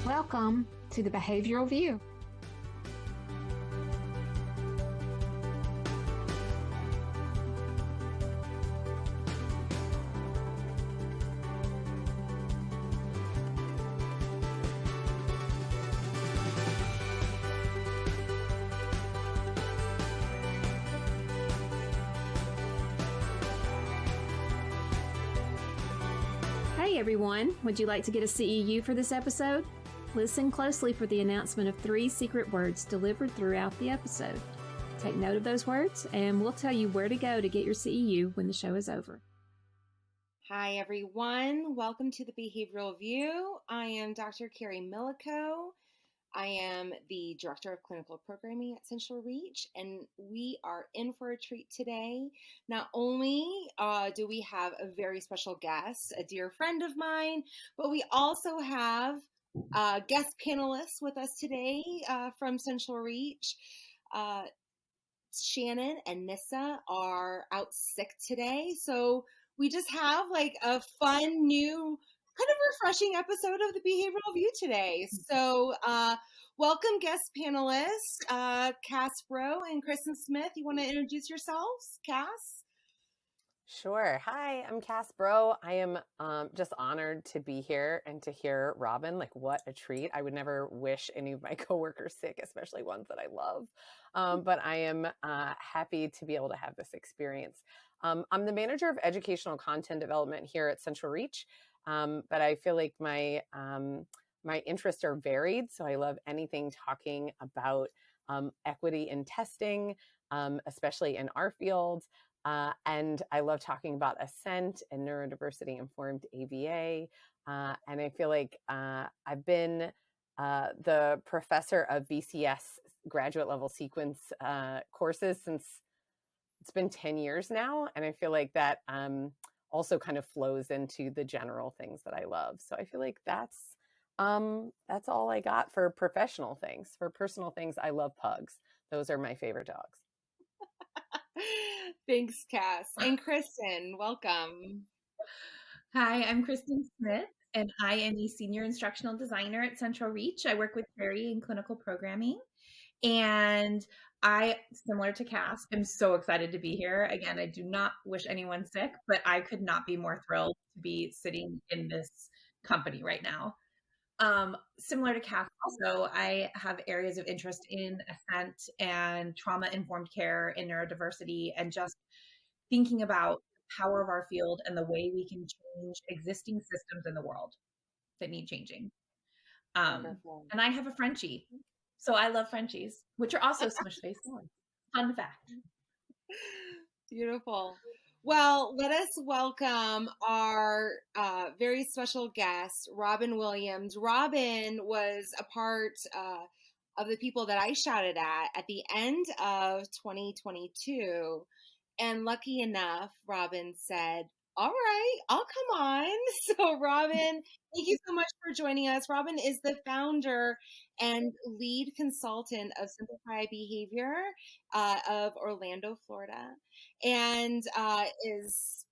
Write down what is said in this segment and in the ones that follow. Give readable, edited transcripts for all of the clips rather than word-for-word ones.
Welcome to the Behavioral View. Hey everyone, would you like to get a CEU for this episode? Listen closely for the announcement of 3 secret words delivered throughout the episode. Take note of those words and we'll tell you where to go to get your CEU when the show is over. Hi everyone, welcome to the Behavioral View. I am Dr. Carrie Millico. I am the Director of Clinical Programming at CentralReach, and we are in for a treat today. Not only do we have a very special guest, a dear friend of mine, but we also have guest panelists with us today from CentralReach. Shannon and Nissa are out sick today, so we just have like a fun new kind of refreshing episode of the Behavioral View today. So welcome guest panelists, Cass Bro and Kristen Smith. You want to introduce yourselves, Cass? Sure. Hi, I'm Cass Bro. I am just honored to be here and to hear Robin. Like, what a treat. I would never wish any of my coworkers sick, especially ones that I love. But I am happy to be able to have this experience. I'm the manager of educational content development here at CentralReach. But I feel like my interests are varied. So I love anything talking about equity in testing, especially in our field. And I love talking about assent and neurodiversity-informed ABA. And I feel like I've been the professor of BCS graduate level sequence courses since it's been 10 years now. And I feel like that also kind of flows into the general things that I love. So I feel like that's all I got for professional things. For personal things, I love pugs. Those are my favorite dogs. Thanks, Cass. And Kristen, welcome. Hi, I'm Kristen Smith, and I am a senior instructional designer at CentralReach. I work with Carrie in clinical programming, and I, similar to Cass, am so excited to be here. Again, I do not wish anyone sick, but I could not be more thrilled to be sitting in this company right now. Similar to Cass, also, I have areas of interest in assent and trauma-informed care and neurodiversity, and just thinking about the power of our field and the way we can change existing systems in the world that need changing. And I have a Frenchie, so I love Frenchies, which are also smush-faced dogs. Fun fact. Beautiful. Well, let us welcome our very special guest, Robin Williams. Robin was a part of the people that I shouted at the end of 2022. And lucky enough, Robin said, all right, I'll come on. So Robin, thank you so much for joining us. Robin is the founder and lead consultant of Simplify Behavior of Orlando, Florida, and is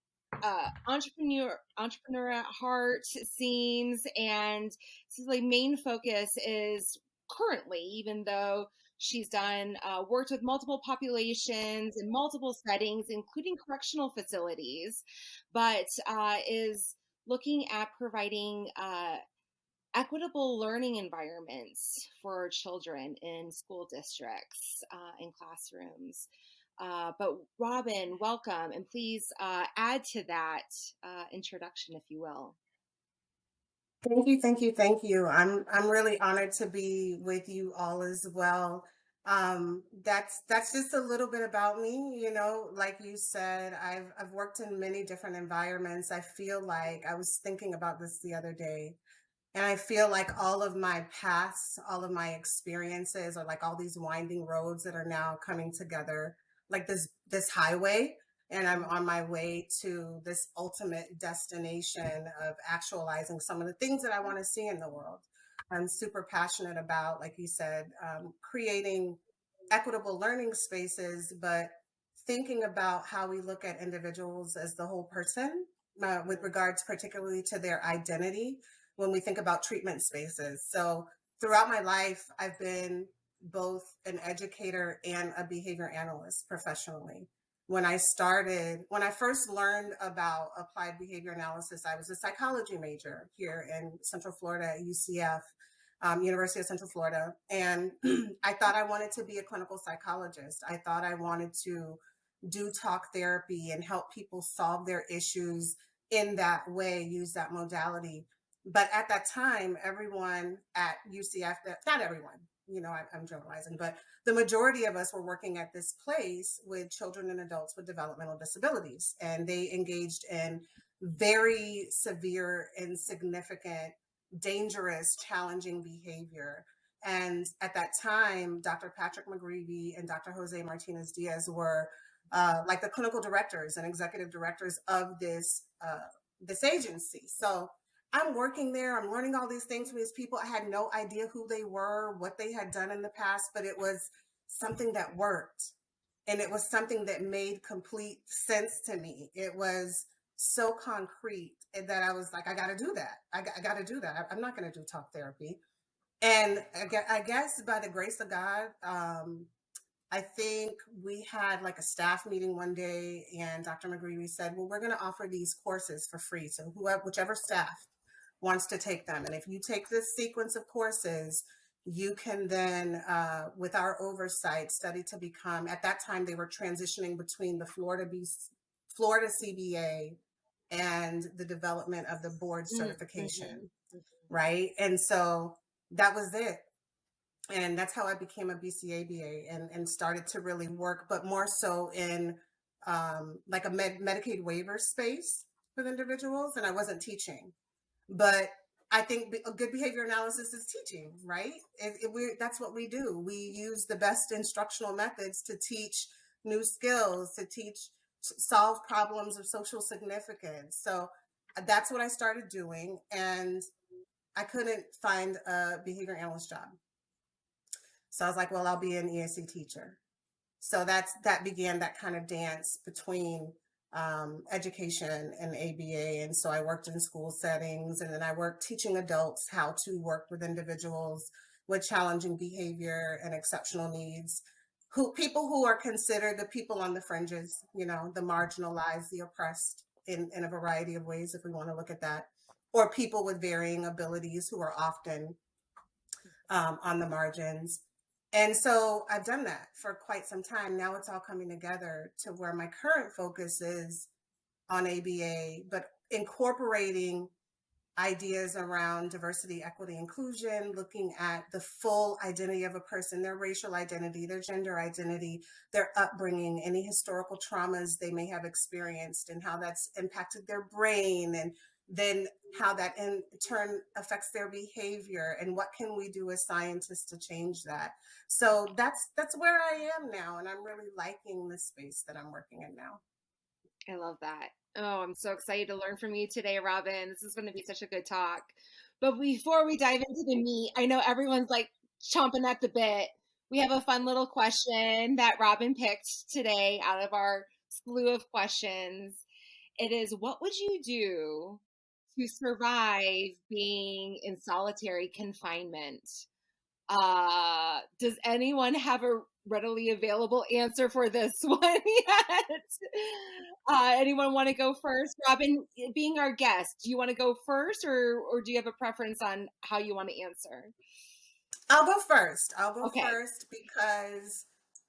entrepreneur at heart, seems, and so the main focus is currently, even though she's done worked with multiple populations in multiple settings, including correctional facilities, but is looking at providing equitable learning environments for children in school districts and classrooms. But Robin, welcome, and please add to that introduction, if you will. Thank you. I'm really honored to be with you all as well. That's just a little bit about me. You know, like you said, I've worked in many different environments. I feel like I was thinking about this the other day, and I feel like all of my paths, all of my experiences are like all these winding roads that are now coming together, like this highway. And I'm on my way to this ultimate destination of actualizing some of the things that I want to see in the world. I'm super passionate about, like you said, creating equitable learning spaces, but thinking about how we look at individuals as the whole person with regards particularly to their identity, when we think about treatment spaces. So throughout my life, I've been both an educator and a behavior analyst professionally. When I first learned about applied behavior analysis, I was a psychology major here in Central Florida at UCF, University of Central Florida. And I thought I wanted to be a clinical psychologist. I thought I wanted to do talk therapy and help people solve their issues in that way, use that modality. But at that time, everyone at UCF, not everyone, I'm generalizing, but the majority of us were working at this place with children and adults with developmental disabilities. And they engaged in very severe and significant, dangerous, challenging behavior. And at that time, Dr. Patrick McGreevy and Dr. Jose Martinez Diaz were like the clinical directors and executive directors of this agency. So I'm working there. I'm learning all these things from these people. I had no idea who they were, what they had done in the past, but it was something that worked. And it was something that made complete sense to me. It was so concrete that I was like, I got to do that. I got to do that. I'm not going to do talk therapy. And I guess by the grace of God, I think we had like a staff meeting one day, and Dr. McGreevy said, well, we're going to offer these courses for free. So whichever staff wants to take them. And if you take this sequence of courses, you can then, with our oversight, study to become, at that time, they were transitioning between the Florida CBA and the development of the board certification, right? And so that was it. And that's how I became a BCABA and started to really work, but more so in like a Medicaid waiver space with individuals. And I wasn't teaching, but I think a good behavior analysis is teaching, right? That's what we do. We use the best instructional methods to teach new skills, to solve problems of social significance. So that's what I started doing. And I couldn't find a behavior analyst job. So I was like, well, I'll be an ESC teacher. So that began that kind of dance between education and ABA. And so I worked in school settings, and then I worked teaching adults how to work with individuals with challenging behavior and exceptional needs, people who are considered the people on the fringes, the marginalized, the oppressed in a variety of ways, if we want to look at that, or people with varying abilities who are often on the margins. And so I've done that for quite some time. Now it's all coming together to where my current focus is on ABA, but incorporating ideas around diversity, equity, inclusion, looking at the full identity of a person, their racial identity, their gender identity, their upbringing, any historical traumas they may have experienced, and how that's impacted their brain, and then how that in turn affects their behavior, and what can we do as scientists to change that. So that's where I am now, and I'm really liking the space that I'm working in now. I love that. Oh, I'm so excited to learn from you today, Robin. This is going to be such a good talk. But before we dive into the meat, I know everyone's like chomping at the bit. We have a fun little question that Robin picked today out of our slew of questions. It is, what would you do to survive being in solitary confinement? Does anyone have a readily available answer for this one yet? Anyone want to go first? Robin, being our guest, do you want to go first, or do you have a preference on how you want to answer? I'll go first. Okay. First because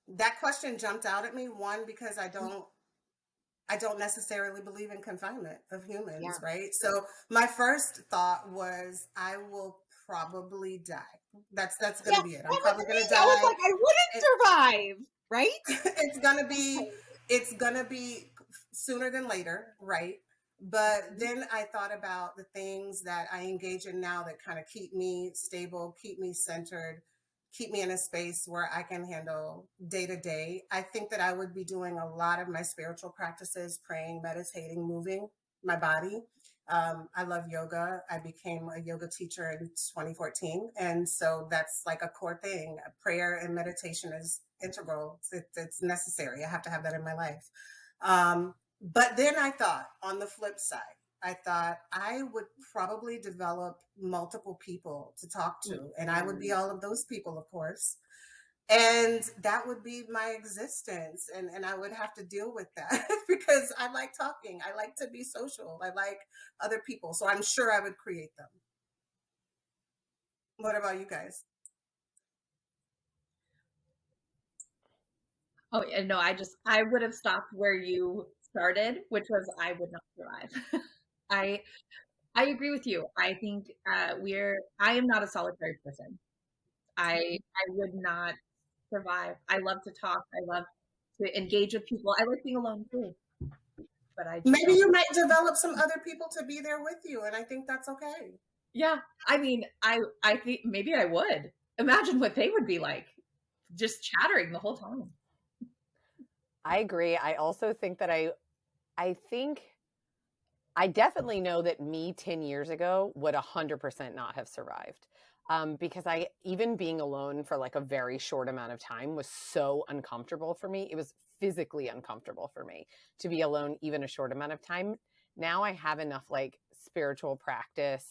that question jumped out at me. One, because I don't necessarily believe in confinement of humans, right? So my first thought was, I will probably die. That's going to be it. I'm probably going to die. I was like, I wouldn't survive, right? It's going to be sooner than later, right? But then I thought about the things that I engage in now that kind of keep me stable, keep me centered, keep me in a space where I can handle day to day. I think that I would be doing a lot of my spiritual practices, praying, meditating, moving my body. I love yoga. I became a yoga teacher in 2014. And so that's like a core thing. Prayer and meditation is integral. It's necessary. I have to have that in my life. But then I thought, on the flip side, I thought I would probably develop multiple people to talk to, and I would be all of those people, of course. And that would be my existence. And I would have to deal with that because I like talking. I like to be social. I like other people. So I'm sure I would create them. What about you guys? Oh, yeah, no, I would have stopped where you started, which was I would not survive. I I agree with you. I think I am not a solitary person. I would not survive. I love to talk. I love to engage with people. I like being alone too, but I just Maybe don't. you might develop some other people to be there with you. And I think that's okay. Yeah, I mean, I think maybe I would. Imagine what they would be like, just chattering the whole time. I agree. I also think that I think I definitely know that me 10 years ago would 100% not have survived. Because even being alone for like a very short amount of time was so uncomfortable for me. It was physically uncomfortable for me to be alone even a short amount of time. Now I have enough like spiritual practice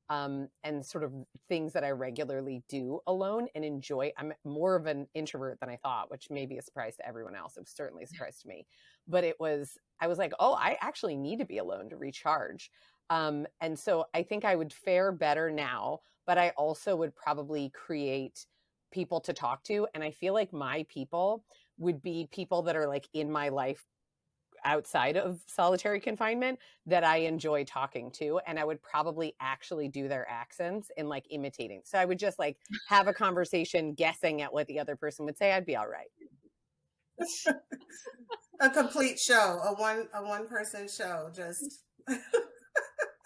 and sort of things that I regularly do alone and enjoy. I'm more of an introvert than I thought, which may be a surprise to everyone else. It was certainly a surprise to me. But I was like, oh, I actually need to be alone to recharge. And so I think I would fare better now, but I also would probably create people to talk to. And I feel like my people would be people that are like in my life outside of solitary confinement that I enjoy talking to. And I would probably actually do their accents and like imitating. So I would just like have a conversation guessing at what the other person would say. I'd be all right. A complete show, a one person show. Just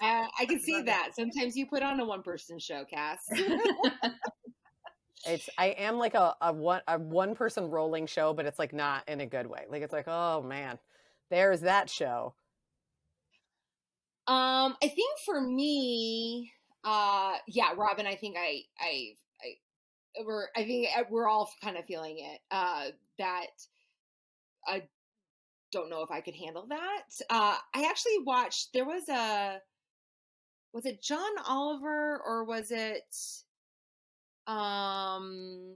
I can see that. Sometimes you put on a one person show, Cass. I am like a one person rolling show, but it's like not in a good way. Like it's like, oh man, there's that show. I think for me, yeah, Robin, I think I think we're all kind of feeling it. That I don't know if I could handle that. I actually watched. Was it John Oliver or was it? Um,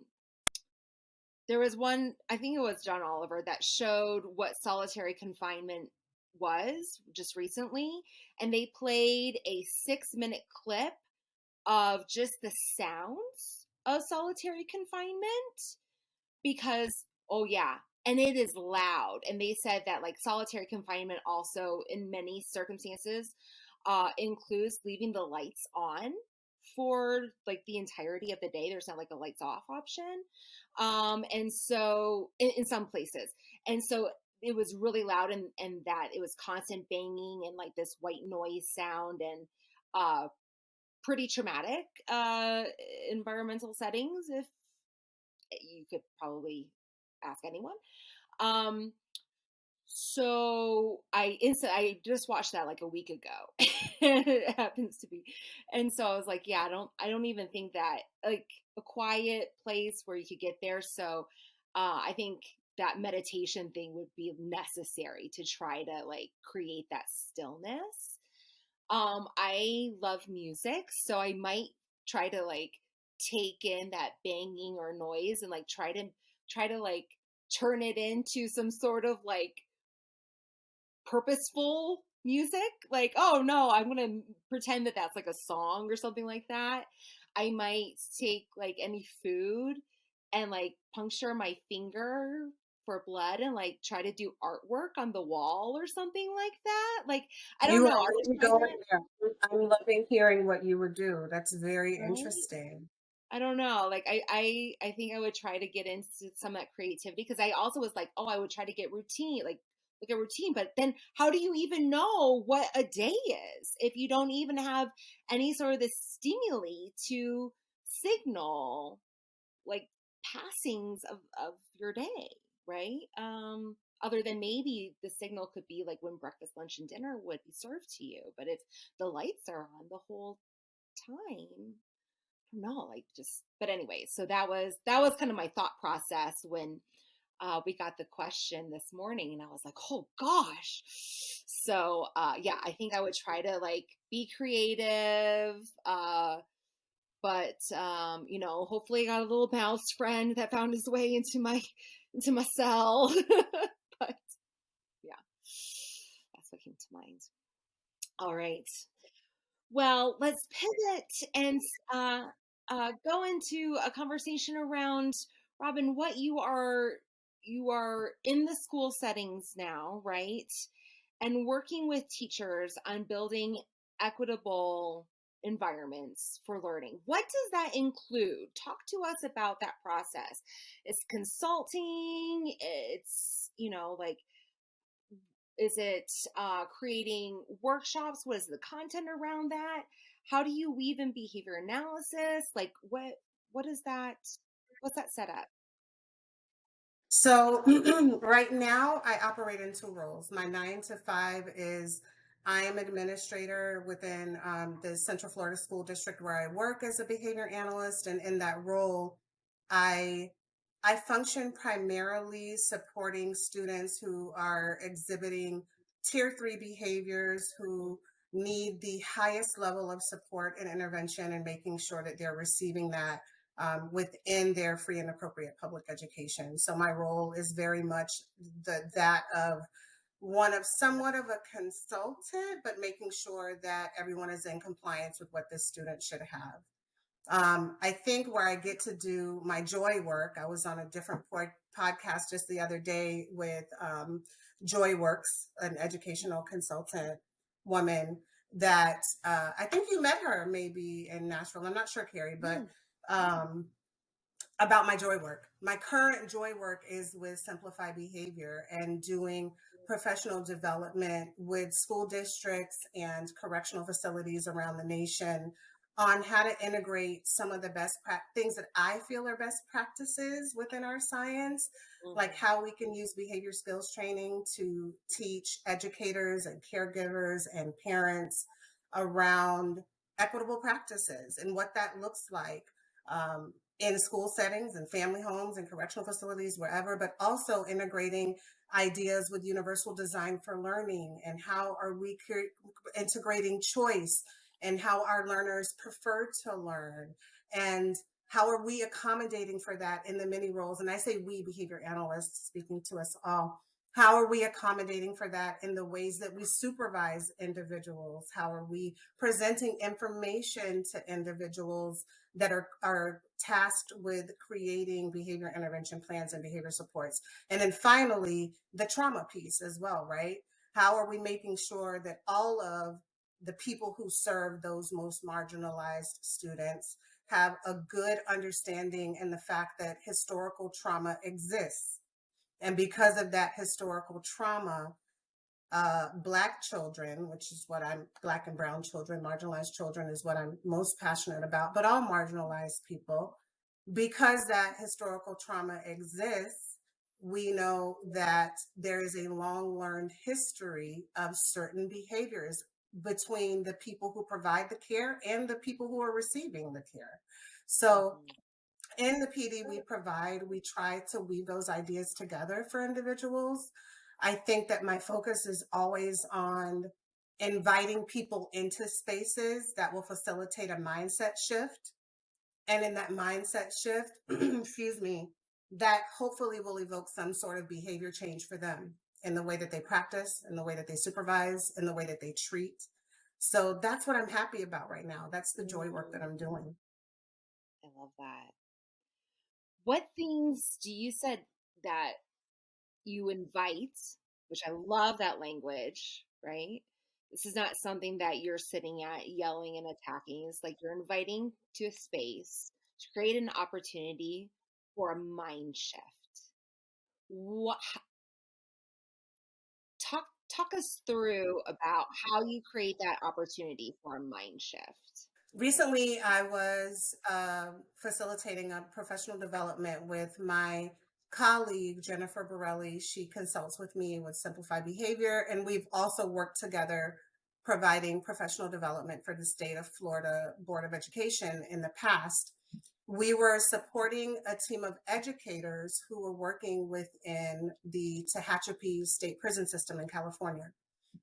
there was one. I think it was John Oliver that showed what solitary confinement was just recently, and they played a 6-minute clip of just the sounds of solitary confinement because oh yeah, and it is loud, and they said that like solitary confinement also in many circumstances includes leaving the lights on for like the entirety of the day. There's not like a lights off option, and so in some places, and so it was really loud, and that it was constant banging and like this white noise sound, and pretty traumatic environmental settings, if you could probably ask anyone. Um, so I just watched that like a week ago. It happens to be. And so I was like, yeah, I don't even think that like a quiet place where you could get there. So I think that meditation thing would be necessary to try to like create that stillness. I love music, so I might try to like take in that banging or noise and like try to like turn it into some sort of like purposeful music. Like, oh no, I'm going to pretend that that's like a song or something like that. I might take like any food and like puncture my finger for blood and like try to do artwork on the wall or something like that. Like, I don't you know. are I would really try going to, there. I'm loving hearing what you would do. That's very right? interesting. I don't know. Like I think I would try to get into some of that creativity because I also was like, oh, I would try to get routine, like a routine. But then how do you even know what a day is if you don't even have any sort of this stimuli to signal like passings of your day, right? Other than maybe the signal could be like when breakfast, lunch, and dinner would be served to you. But if the lights are on the whole time, no, like just but anyway, so that was kind of my thought process when we got the question this morning, and I was like, oh gosh. So yeah, I think I would try to like be creative. But hopefully I got a little mouse friend that found his way into my cell. But yeah, that's what came to mind. All right. Well, let's pivot and go into a conversation around, Robin, what you are in the school settings now, right? And working with teachers on building equitable environments for learning. What does that include? Talk to us about that process. It's consulting, it's, like, is it creating workshops? What is the content around that? How do you weave in behavior analysis? Like what is that? What's that set up? So right now I operate in two roles. My 9 to 5 is I am administrator within the Central Florida School District where I work as a behavior analyst. And in that role, I function primarily supporting students who are exhibiting tier 3 behaviors, who need the highest level of support and intervention, and making sure that they're receiving that within their free and appropriate public education. So my role is very much that of somewhat of a consultant, but making sure that everyone is in compliance with what this student should have. I think where I get to do my joy work, I was on a different podcast just the other day with Joy Works, an educational consultant woman that I think you met her maybe in Nashville. I'm not sure, Carrie, but about my joy work. My current joy work is with Simplify Behavior and doing professional development with school districts and correctional facilities around the nation on how to integrate some of the best things that I feel are best practices within our science, like how we can use behavior skills training to teach educators and caregivers and parents around equitable practices and what that looks like in school settings and family homes and correctional facilities, wherever, but also integrating ideas with universal design for learning and how are we integrating choice and how our learners prefer to learn and how are we accommodating for that in the many roles. And I say we, behavior analysts, speaking to us all. How are we accommodating for that in the ways that we supervise individuals? How are we presenting information to individuals that are tasked with creating behavior intervention plans and behavior supports? And then finally, the trauma piece as well, right? How are we making sure that all of the people who serve those most marginalized students have a good understanding in the fact that historical trauma exists? And because of that historical trauma, Black children, which is what Black and brown children, marginalized children is what I'm most passionate about, but all marginalized people, because that historical trauma exists, we know that there is a long learned history of certain behaviors between the people who provide the care and the people who are receiving the care. So in the PD we try to weave those ideas together for individuals. I think that my focus is always on inviting people into spaces that will facilitate a mindset shift. And in that mindset shift, excuse me, that hopefully will evoke some sort of behavior change for them in the way that they practice, in the way that they supervise, in the way that they treat. So that's what I'm happy about right now. That's the joy work that I'm doing. I love that. What things do you said that you invite, which I love that language, right? This is not something that you're sitting at yelling and attacking. It's like you're inviting to a space to create an opportunity for a mind shift. What talk us through about how you create that opportunity for a mind shift. Recently, I was facilitating a professional development with my colleague, Jennifer Borelli. She consults with me with Simplify Behavior, and we've also worked together providing professional development for the state of Florida Board of Education in the past. we were supporting a team of educators who were working within the Tehachapi State Prison System in California.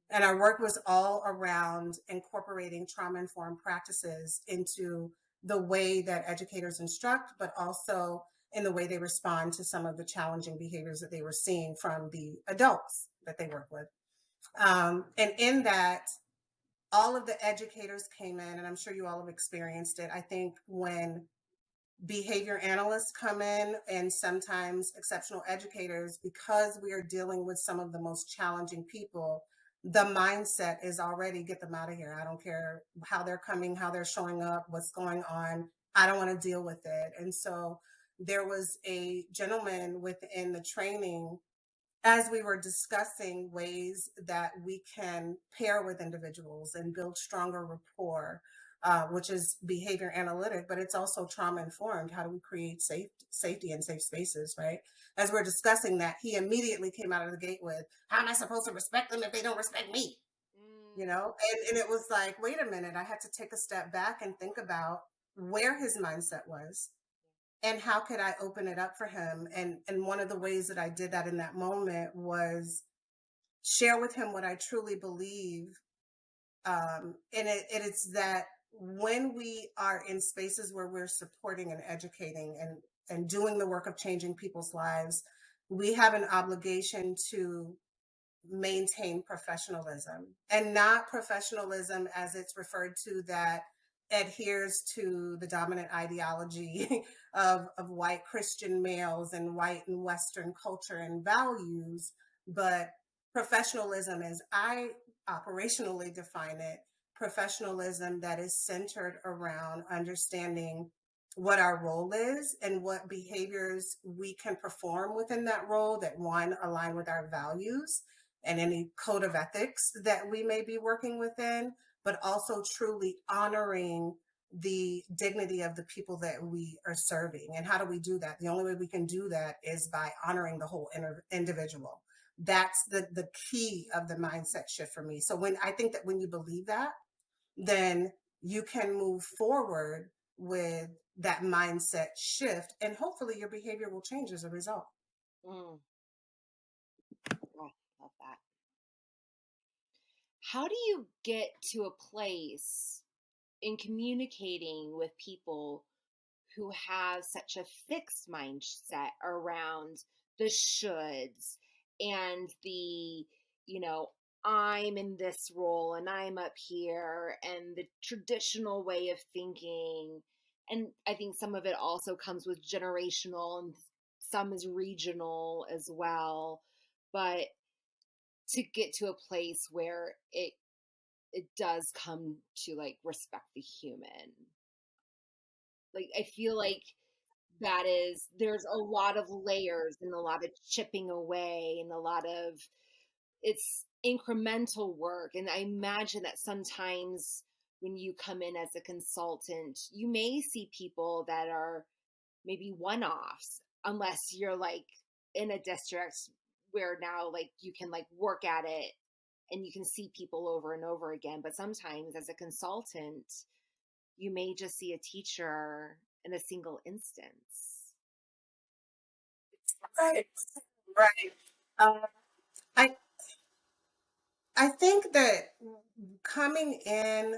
And our work was all around incorporating trauma-informed practices into the way that educators instruct, but also in the way they respond to some of the challenging behaviors that they were seeing from the adults that they work with. And in that, all of the educators came in, and I'm sure you all have experienced it. I think when behavior analysts come in and sometimes exceptional educators, because we are dealing with some of the most challenging people, the mindset is already get them out of here. I don't care how they're coming, how they're showing up, what's going on. I don't want to deal with it. And so there was a gentleman within the training, as we were discussing ways that we can pair with individuals and build stronger rapport, which is behavior analytic, but it's also trauma informed. How do we create safety and safe spaces, right? As we're discussing that, he immediately came out of the gate with, how am I supposed to respect them if they don't respect me? You know, and it was like, wait a minute, I had to take a step back and think about where his mindset was and how could I open it up for him. And one of the ways that I did that in that moment was share with him what I truly believe. And it's that when we are in spaces where we're supporting and educating and doing the work of changing people's lives, we have an obligation to maintain professionalism, and not professionalism as it's referred to that adheres to the dominant ideology of white Christian males and white and Western culture and values, but professionalism as I operationally define it, professionalism that is centered around understanding what our role is and what behaviors we can perform within that role that, one, align with our values and any code of ethics that we may be working within, but also truly honoring the dignity of the people that we are serving. And how do we do that? The only way we can do that is by honoring the whole individual. That's the key of the mindset shift for me. So I think that when you believe that, then you can move forward with that mindset shift, and hopefully your behavior will change as a result. Oh, love that. How do you get to a place in communicating with people who have such a fixed mindset around the shoulds and the, I'm in this role and I'm up here, and the traditional way of thinking? And I think some of it also comes with generational and some is regional as well. But to get to a place where it does come to like respect the human. Like I feel like there's a lot of layers and a lot of chipping away and a lot of, it's incremental work. And I imagine that sometimes when you come in as a consultant, you may see people that are maybe one-offs, unless you're like in a district where now like you can like work at it and you can see people over and over again. But sometimes as a consultant, you may just see a teacher in a single instance. Right. I I think that coming in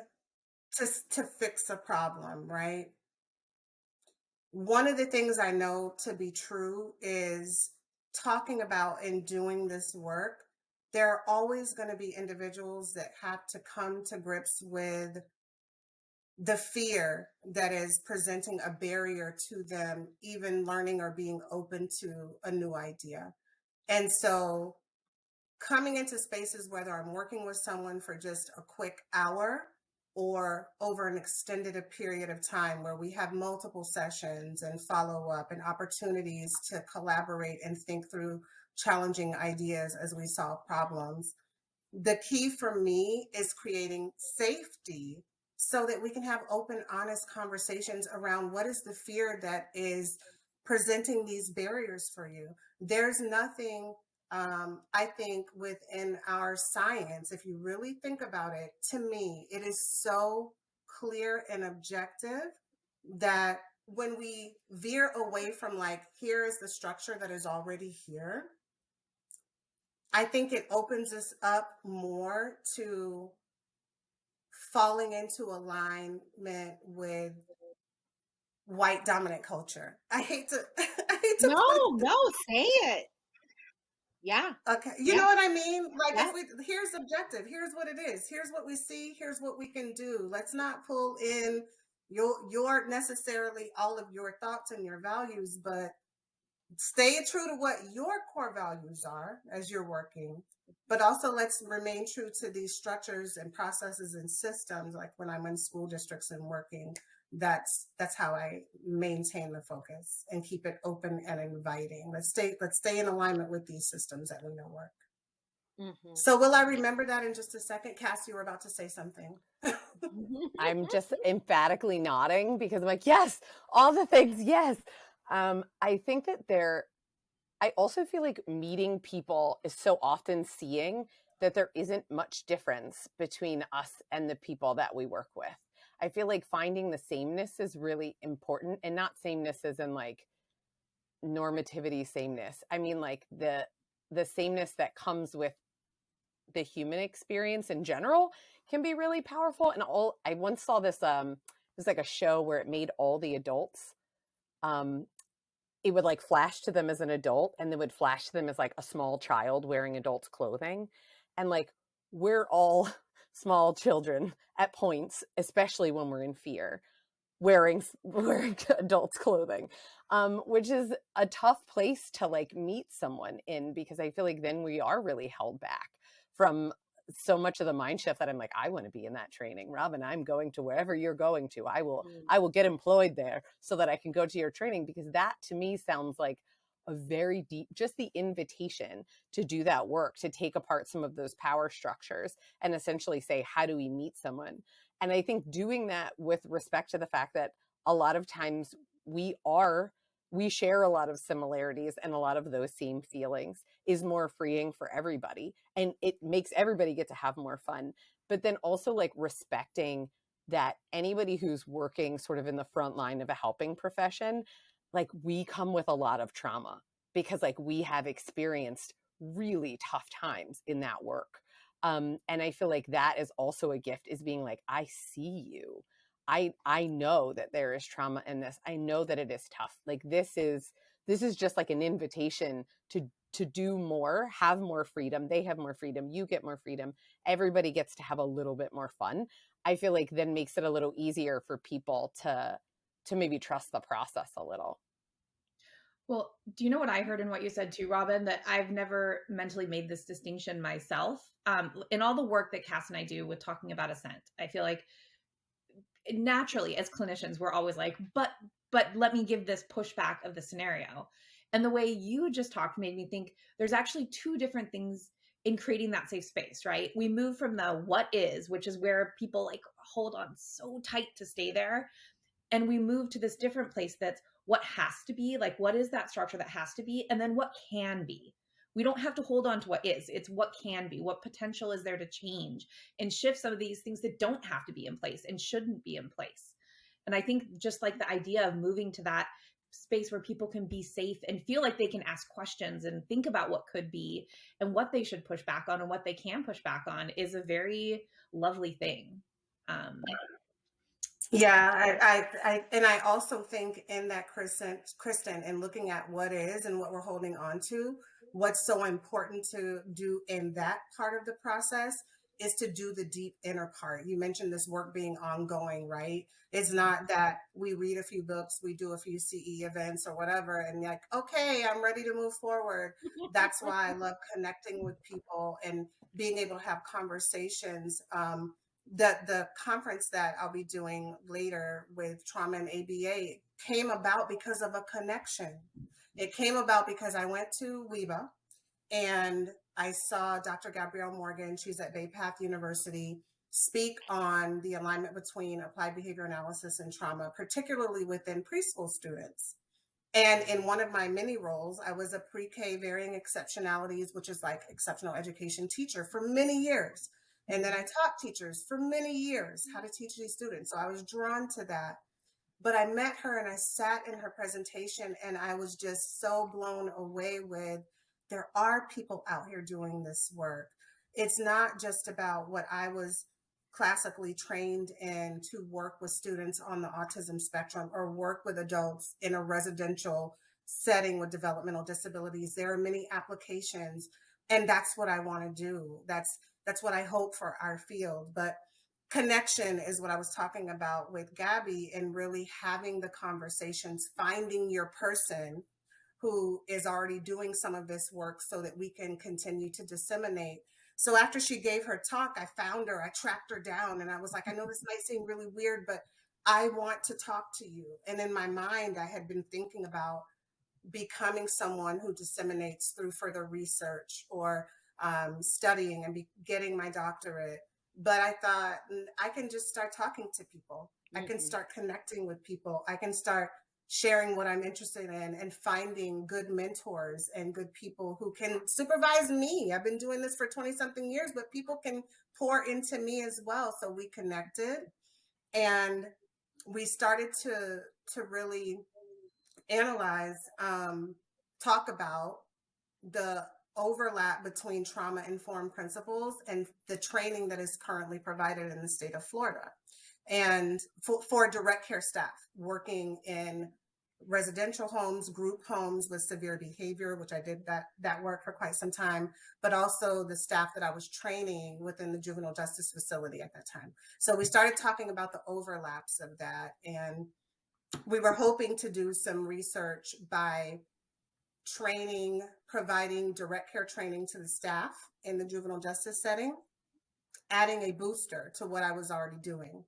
to fix a problem, right? One of the things I know to be true is talking about and doing this work, there are always going to be individuals that have to come to grips with the fear that is presenting a barrier to them even learning or being open to a new idea. And so coming into spaces, whether I'm working with someone for just a quick hour or over an extended period of time where we have multiple sessions and follow up and opportunities to collaborate and think through challenging ideas as we solve problems. The key for me is creating safety so that we can have open, honest conversations around what is the fear that is presenting these barriers for you. There's nothing, I think, within our science, if you really think about it, to me, it is so clear and objective that when we veer away from like, here is the structure that is already here, I think it opens us up more to falling into alignment with white dominant culture. I hate to No, put it. no, say it. Yeah. Okay, you Yeah. know what I mean? Like, Yeah. if we, here's objective, here's what it is, here's what we see, here's what we can do. Let's not pull in your necessarily all of your thoughts and your values, but stay true to what your core values are as you're working, but also let's remain true to these structures and processes and systems. Like when I'm in school districts and working, that's how I maintain the focus and keep it open and inviting. Let's stay in alignment with these systems that we know work. Mm-hmm. So will I remember that in just a second? Cass, you were about to say something. I'm just emphatically nodding because I'm like, yes, all the things, yes. I think that I also feel like meeting people is so often seeing that there isn't much difference between us and the people that we work with. I feel like finding the sameness is really important, and not sameness as in like normativity sameness. I mean like the sameness that comes with the human experience in general can be really powerful. And I once saw this it was like a show where it made all the adults it would like flash to them as an adult, and then would flash to them as like a small child wearing adult's clothing. And like, we're all small children at points, especially when we're in fear, wearing adults clothing, which is a tough place to like meet someone in, because I feel like then we are really held back from so much of the mind shift that I'm like, I want to be in that training. Robin, I'm going to wherever you're going to. I will get employed there so that I can go to your training, because that to me sounds like a very deep, just the invitation to do that work, to take apart some of those power structures and essentially say, how do we meet someone? And I think doing that with respect to the fact that a lot of times we share a lot of similarities, and a lot of those same feelings is more freeing for everybody. And it makes everybody get to have more fun. But then also like respecting that anybody who's working sort of in the front line of a helping profession, like we come with a lot of trauma, because like we have experienced really tough times in that work. And I feel like that is also a gift, is being like, I see you. I know that there is trauma in this. I know that it is tough. Like this is just like an invitation to do more, have more freedom. They have more freedom. You get more freedom. Everybody gets to have a little bit more fun. I feel like then makes it a little easier for people to maybe trust the process a little. Well, do you know what I heard in what you said too, Robin, that I've never mentally made this distinction myself? In all the work that Cass and I do with talking about assent, I feel like naturally as clinicians, we're always like, but let me give this pushback of the scenario. And the way you just talked made me think there's actually two different things in creating that safe space, right? We move from the what is, which is where people like hold on so tight to stay there. And we move to this different place that's what has to be, like what is that structure that has to be, and then what can be. We don't have to hold on to what is, it's what can be, what potential is there to change and shift some of these things that don't have to be in place and shouldn't be in place. And I think just like the idea of moving to that space where people can be safe and feel like they can ask questions and think about what could be and what they should push back on and what they can push back on is a very lovely thing. Yeah, I also think in that, Kristen, and looking at what is and what we're holding on to, what's so important to do in that part of the process is to do the deep inner part. You mentioned this work being ongoing, right? It's not that we read a few books, we do a few CE events or whatever, and like, okay, I'm ready to move forward. That's why I love connecting with people and being able to have conversations. The conference that I'll be doing later with trauma and ABA came about because of a connection. It came about because I went to WEBA and I saw Dr. Gabrielle Morgan, she's at Bay Path University, speak on the alignment between applied behavior analysis and trauma, particularly within preschool students. And in one of my many roles, I was a pre-K varying exceptionalities, which is like exceptional education teacher for many years. And then I taught teachers for many years how to teach these students. So I was drawn to that. But I met her and I sat in her presentation and I was just so blown away with, there are people out here doing this work. It's not just about what I was classically trained in, to work with students on the autism spectrum or work with adults in a residential setting with developmental disabilities. There are many applications, and that's what I want to do. That's what I hope for our field. But connection is what I was talking about with Gabby, and really having the conversations, finding your person who is already doing some of this work so that we can continue to disseminate. So after she gave her talk, I found her, I tracked her down, and I was like, I know this might seem really weird, but I want to talk to you. And in my mind, I had been thinking about becoming someone who disseminates through further research or studying and getting my doctorate. But I thought, I can just start talking to people. I can start connecting with people. I can start sharing what I'm interested in and finding good mentors and good people who can supervise me. I've been doing this for 20 something years, but people can pour into me as well. So we connected, and we started to really analyze, talk about the overlap between trauma-informed principles and the training that is currently provided in the state of Florida. And for direct care staff working in residential homes, group homes with severe behavior, which I did that work for quite some time, but also the staff that I was training within the juvenile justice facility at that time. So we started talking about the overlaps of that, and we were hoping to do some research by providing direct care training to the staff in the juvenile justice setting, adding a booster to what I was already doing.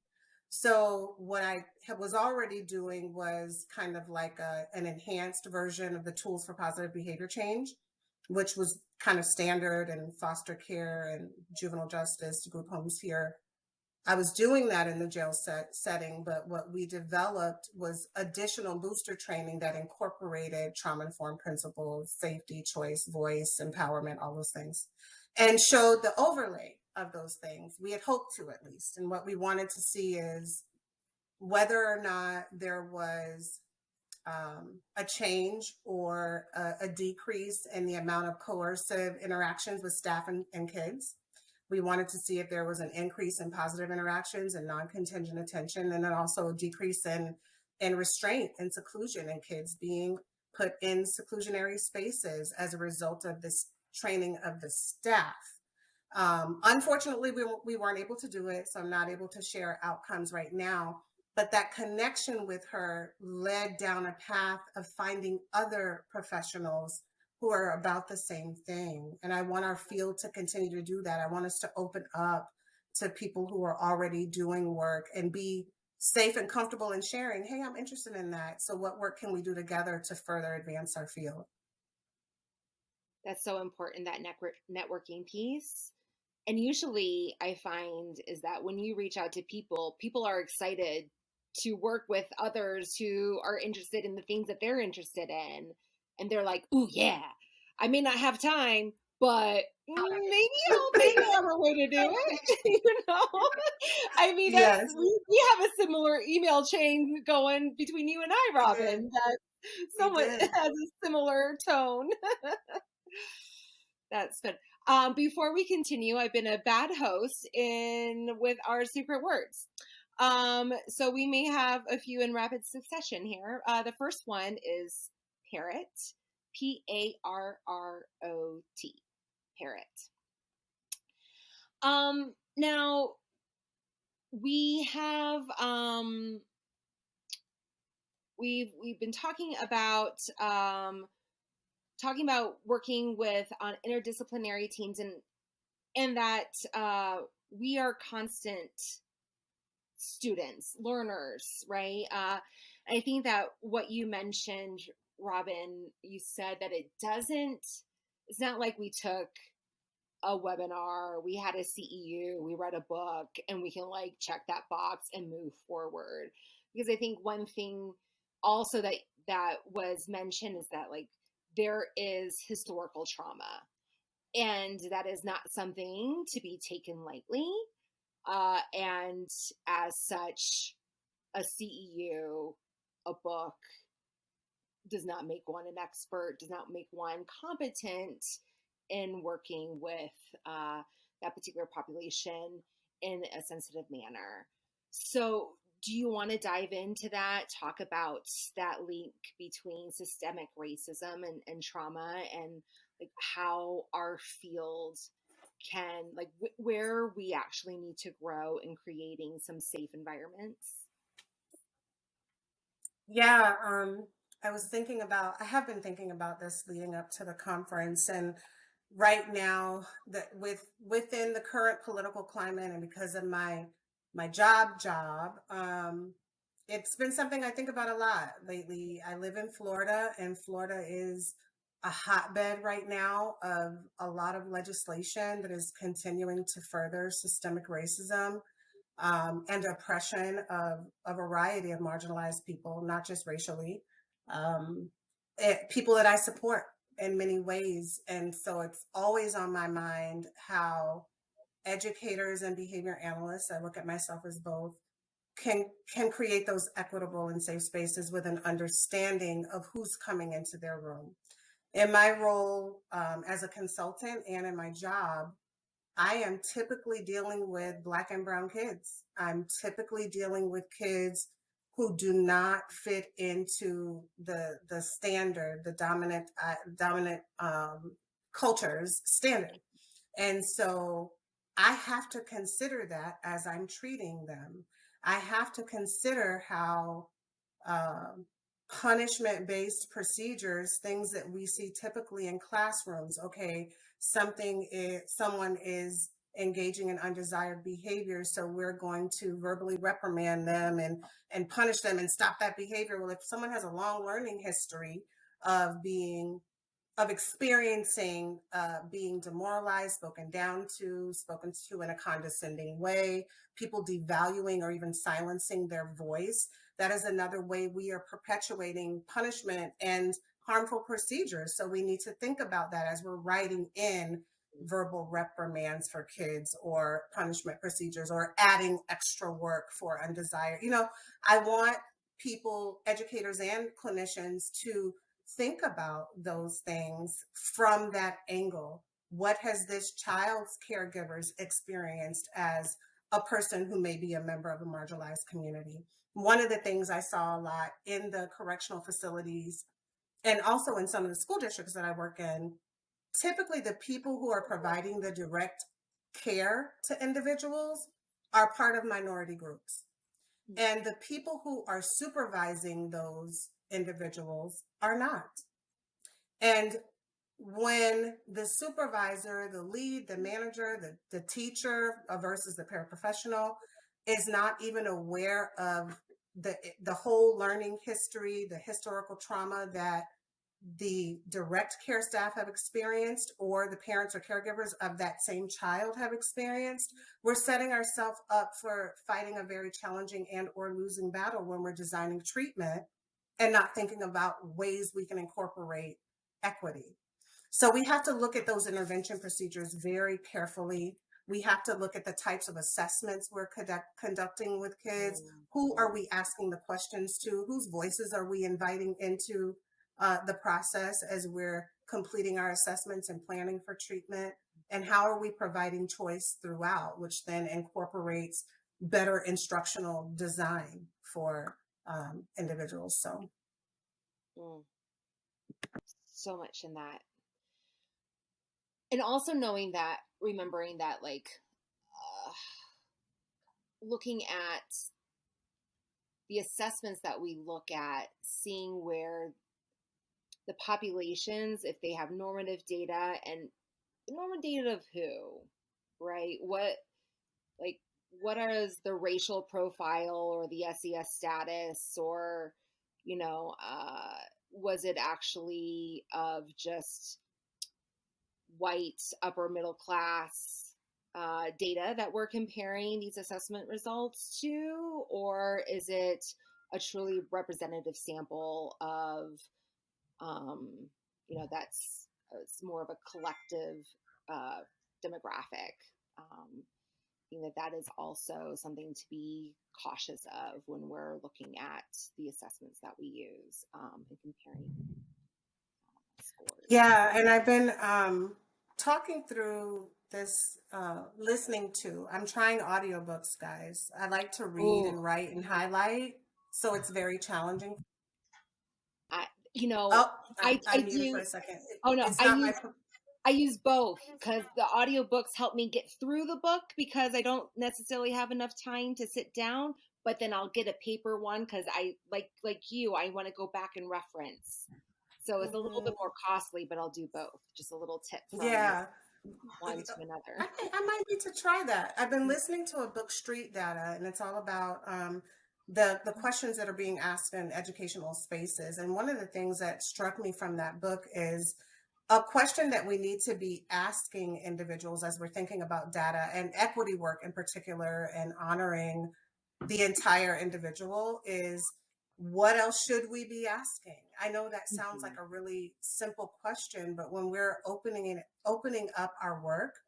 So what I was already doing was kind of like an enhanced version of the tools for positive behavior change, which was kind of standard in foster care and juvenile justice group homes here. I was doing that in the jail setting, but what we developed was additional booster training that incorporated trauma-informed principles, safety, choice, voice, empowerment, all those things, and showed the overlay of those things. We had hoped to, at least. And what we wanted to see is whether or not there was a change or a decrease in the amount of coercive interactions with staff and kids. We wanted to see if there was an increase in positive interactions and non-contingent attention, and then also a decrease in restraint and seclusion, and kids being put in seclusionary spaces as a result of this training of the staff. Unfortunately, we weren't able to do it, so I'm not able to share outcomes right now. But that connection with her led down a path of finding other professionals who are about the same thing. And I want our field to continue to do that. I want us to open up to people who are already doing work and be safe and comfortable in sharing, hey, I'm interested in that. So what work can we do together to further advance our field? That's so important, that networking piece. And usually I find is that when you reach out to people, people are excited to work with others who are interested in the things that they're interested in. And they're like, ooh, yeah, I may not have time, but maybe I'll figure out a way to do it. You know, I mean, Yes. we have a similar email chain going between you and I, Robin, that someone has a similar tone. That's good. Before we continue, I've been a bad host with our secret words. So we may have a few in rapid succession here. The first one is parrot, Parrot, parrot. Now we have we've been talking about working with on interdisciplinary teams, and that we are constant students, learners, right? I think that what you mentioned, Robin, you said that it's not like we took a webinar, we had a CEU, we read a book, and we can like check that box and move forward. Because I think one thing also that was mentioned is that like there is historical trauma, and that is not something to be taken lightly. And as such, a CEU a book does not make one an expert, does not make one competent in working with that particular population in a sensitive manner. So do you want to dive into that, talk about that link between systemic racism and trauma, and like how our field can, like where we actually need to grow in creating some safe environments? Yeah, I have been thinking about this leading up to the conference, and right now that within the current political climate and because of my job, it's been something I think about a lot lately. I live in Florida, and Florida is a hotbed right now of a lot of legislation that is continuing to further systemic racism and oppression of a variety of marginalized people, not just racially, people that I support in many ways. And so it's always on my mind how educators and behavior analysts, I look at myself as both, can create those equitable and safe spaces with an understanding of who's coming into their room. In my role as a consultant and in my job, I am typically dealing with Black and brown kids. I'm typically dealing with kids who do not fit into the standard, the dominant culture's standard. And so I have to consider that as I'm treating them. I have to consider how punishment-based procedures, things that we see typically in classrooms. Okay, someone is engaging in undesired behavior, so we're going to verbally reprimand them and punish them and stop that behavior. Well, if someone has a long learning history of experiencing being demoralized, spoken to in a condescending way, people devaluing or even silencing their voice, that is another way we are perpetuating punishment and harmful procedures. So we need to think about that as we're writing in verbal reprimands for kids or punishment procedures or adding extra work for undesired. I want people, educators and clinicians, to think about those things from that angle. What has this child's caregivers experienced as a person who may be a member of a marginalized community? One of the things I saw a lot in the correctional facilities and also in some of the school districts that I work in, typically the people who are providing the direct care to individuals are part of minority groups. And the people who are supervising those individuals are not. And when the supervisor, the lead, the manager, the teacher versus the paraprofessional is not even aware of the whole learning history, the historical trauma that the direct care staff have experienced or the parents or caregivers of that same child have experienced, we're setting ourselves up for fighting a very challenging and or losing battle when we're designing treatment and not thinking about ways we can incorporate equity. So we have to look at those intervention procedures very carefully. We have to look at the types of assessments we're conducting with kids. Who are we asking the questions to? Whose voices are we inviting into the process as we're completing our assessments and planning for treatment? And how are we providing choice throughout, which then incorporates better instructional design for individuals? So much in that. And also knowing that, remembering that, like, looking at the assessments that we look at, seeing where the populations, if they have normative data, and normative data of who, right? What is the racial profile or the SES status, or, was it actually of just white upper middle class data that we're comparing these assessment results to, or is it a truly representative sample of it's more of a collective demographic. think that that is also something to be cautious of when we're looking at the assessments that we use and comparing scores. Yeah, and I've been talking through this, listening to, I'm trying audiobooks, guys. I like to read Ooh, and write and highlight, so it's very challenging. I, you know, Oh, I I muted for do. a second. Oh no, It's not my, I use both because the audiobooks help me get through the book because I don't necessarily have enough time to sit down, but then I'll get a paper one because I like you, I want to go back and reference. So it's a little bit Mhm. more costly, but I'll do both. Just a little tip from Yeah. one to I another. think I might need to try that. I've been listening to a book, Street Data, and it's all about the questions that are being asked in educational spaces. And one of the things that struck me from that book is a question that we need to be asking individuals as we're thinking about data and equity work in particular and honoring the entire individual is, what else should we be asking? I know that sounds like Mhm. a really simple question, but when we're opening up our work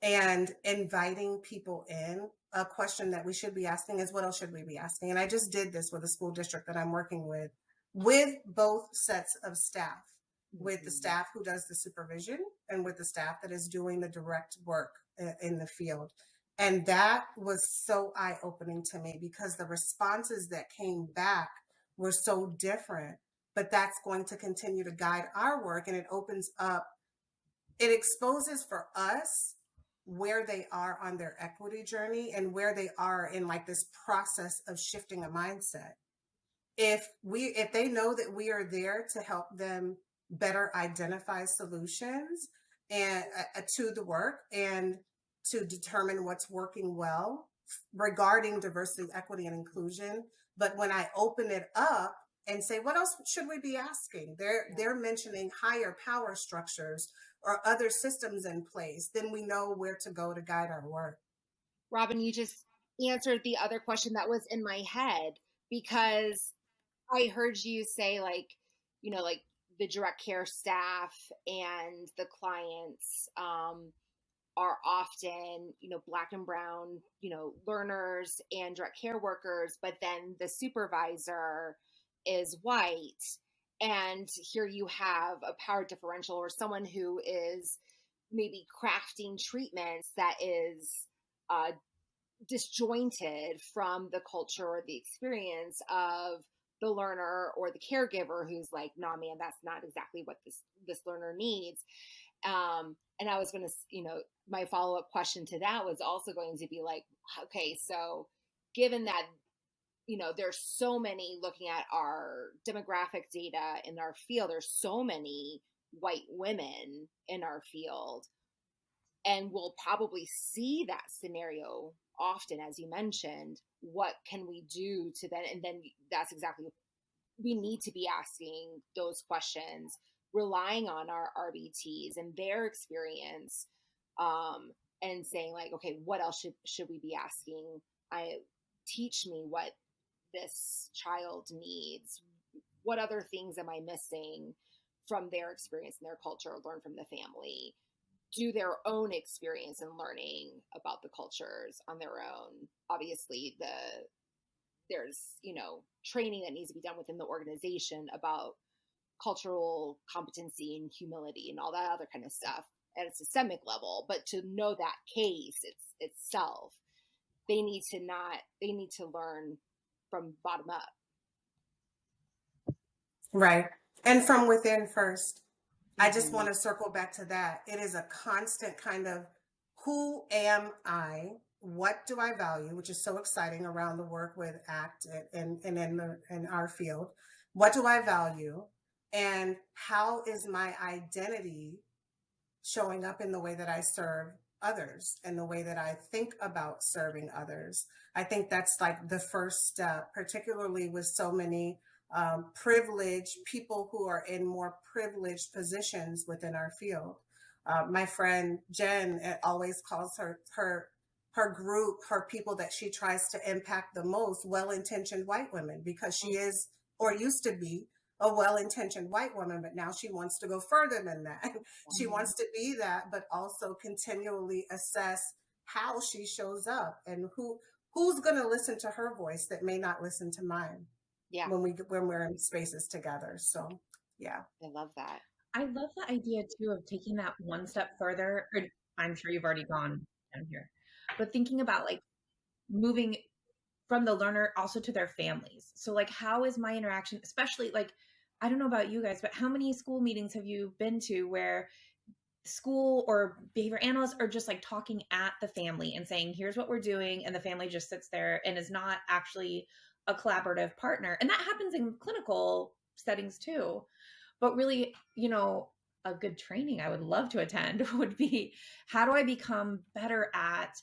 and inviting people in, a question that we should be asking is, what else should we be asking? And I just did this with a school district that I'm working with both sets of staff, with the Mhm. staff who does the supervision and with the staff that is doing the direct work in the field. And that was so eye-opening to me because the responses that came back were so different, but that's going to continue to guide our work, and it opens up, it exposes for us where they are on their equity journey and where they are in like this process of shifting a mindset. If they know that we are there to help them better identify solutions and to the work and to determine what's working well regarding diversity, equity, and inclusion. But when I open it up and say, what else should we be asking? They're mentioning higher power structures or other systems in place, then we know where to go to guide our work. Robin, you just answered the other question that was in my head because I heard you say like the direct care staff and the clients are often, Black and brown, learners and direct care workers, but then the supervisor is white. And here you have a power differential or someone who is maybe crafting treatments that is uh, disjointed from the culture or the experience of the learner or the caregiver who's like, nah, man, that's not exactly what this learner needs. And I was going to, my follow up question to that was also going to be like, okay, so given that, there's so many, looking at our demographic data in our field, there's so many white women in our field, and we'll probably see that scenario often, as you mentioned. What can we do to then? And then that's exactly, we need to be asking those questions, relying on our RBTs and their experience, and saying like, okay, what else should we be asking? Teach me what this child needs. What other things am I missing from their experience and their culture? Learn from the family. Do their own experience and learning about the cultures on their own. Obviously, there's training that needs to be done within the organization about cultural competency and humility and all that other kind of stuff at a systemic level. But to know that case itself, they need to learn from bottom up. Right. And from within first. I just Mm-hmm. want to circle back to that. It is a constant kind of, who am I? What do I value? Which is so exciting around the work with ACT and in our field. What do I value? And how is my identity showing up in the way that I serve others and the way that I think about serving others? I think that's like the first step, particularly with so many privileged people who are in more privileged positions within our field. My friend Jen always calls her group, her people that she tries to impact the most, well-intentioned white women, because she is, or used to be, a well-intentioned white woman, but now she wants to go further than that. She wants to be that, but also continually assess how she shows up and who's going to listen to her voice that may not listen to mine. Yeah. When we're in spaces together. So yeah. I love that. I love the idea too of taking that one step further. Or I'm sure you've already gone down here, but thinking about like moving from the learner also to their families. So like, how is my interaction, especially like, I don't know about you guys, but how many school meetings have you been to where school or behavior analysts are just like talking at the family and saying, here's what we're doing. And the family just sits there and is not actually a collaborative partner. And that happens in clinical settings too. But really, you know, a good training I would love to attend would be, how do I become better at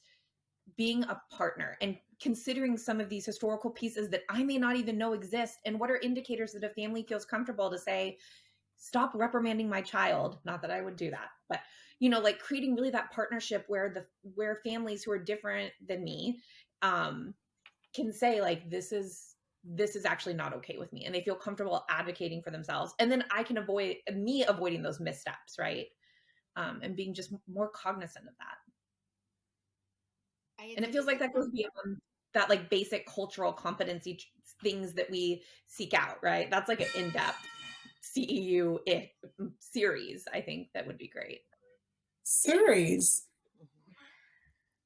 being a partner and considering some of these historical pieces that I may not even know exist? And what are indicators that a family feels comfortable to say, stop reprimanding my child? Not that I would do that, but you know, like creating really that partnership where families who are different than me can say like, this is actually not okay with me, and they feel comfortable advocating for themselves, and then I can avoiding those missteps, right? And being just more cognizant of that. And it feels like that goes beyond that like basic cultural competency things that we seek out, right? That's like an in-depth CEU series. I think that would be great. Series.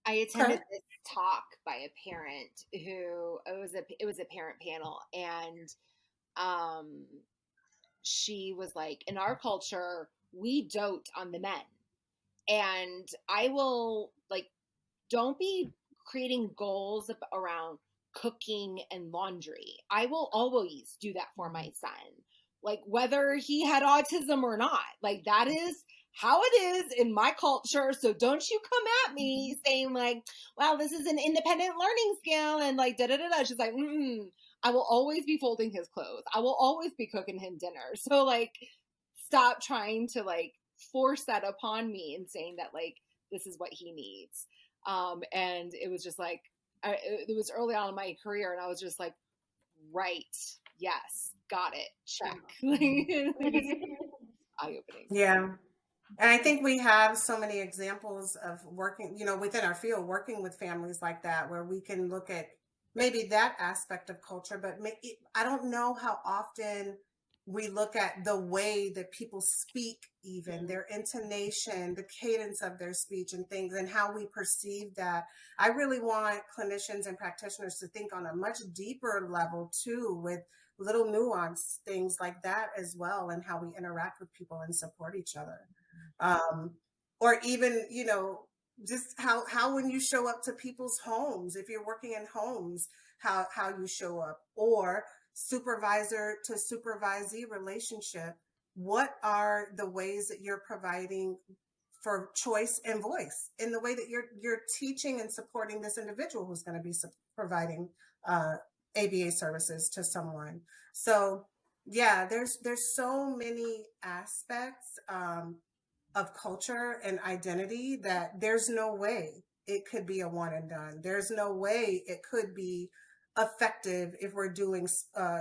I attended this talk by a parent who it was a parent panel, and she was like, in our culture we dote on the men, and I will like, don't be creating goals around cooking and laundry. I will always do that for my son, like whether he had autism or not. Like that is how it is in my culture. So don't you come at me saying like, wow, this is an independent learning skill and like da da da da. She's like, I will always be folding his clothes. I will always be cooking him dinner. So like, stop trying to like force that upon me and saying that like this is what he needs. And it was just like, it was early on in my career, and I was just like, right, yes, got it, check. Eye-opening. Yeah. And I think we have so many examples of working, you know, within our field, working with families like that, where we can look at maybe that aspect of culture, but I don't know how often we look at the way that people speak, even their intonation, the cadence of their speech and things, and how we perceive that. I really want clinicians and practitioners to think on a much deeper level too, with little nuanced things like that as well, and how we interact with people and support each other. Or even, you know, just how when you show up to people's homes, if you're working in homes, how you show up, or supervisor to supervisee relationship, what are the ways that you're providing for choice and voice in the way that you're teaching and supporting this individual who's going to be providing ABA services to someone. So yeah, there's so many aspects of culture and identity that there's no way it could be a one and done. There's no way it could be effective if we're doing,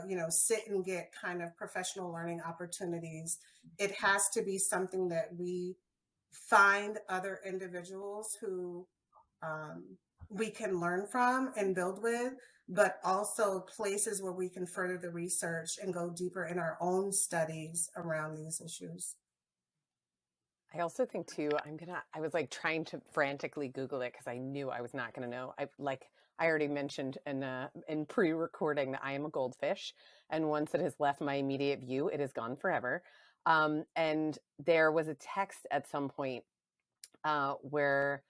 you know, sit and get kind of professional learning opportunities. It has to be something that we find other individuals who we can learn from and build with, but also places where we can further the research and go deeper in our own studies around these issues. I also think too, I was like trying to frantically Google it because I knew I was not going to know. I already mentioned in pre-recording that I am a goldfish, and once it has left my immediate view, it is gone forever. And there was a text at some point where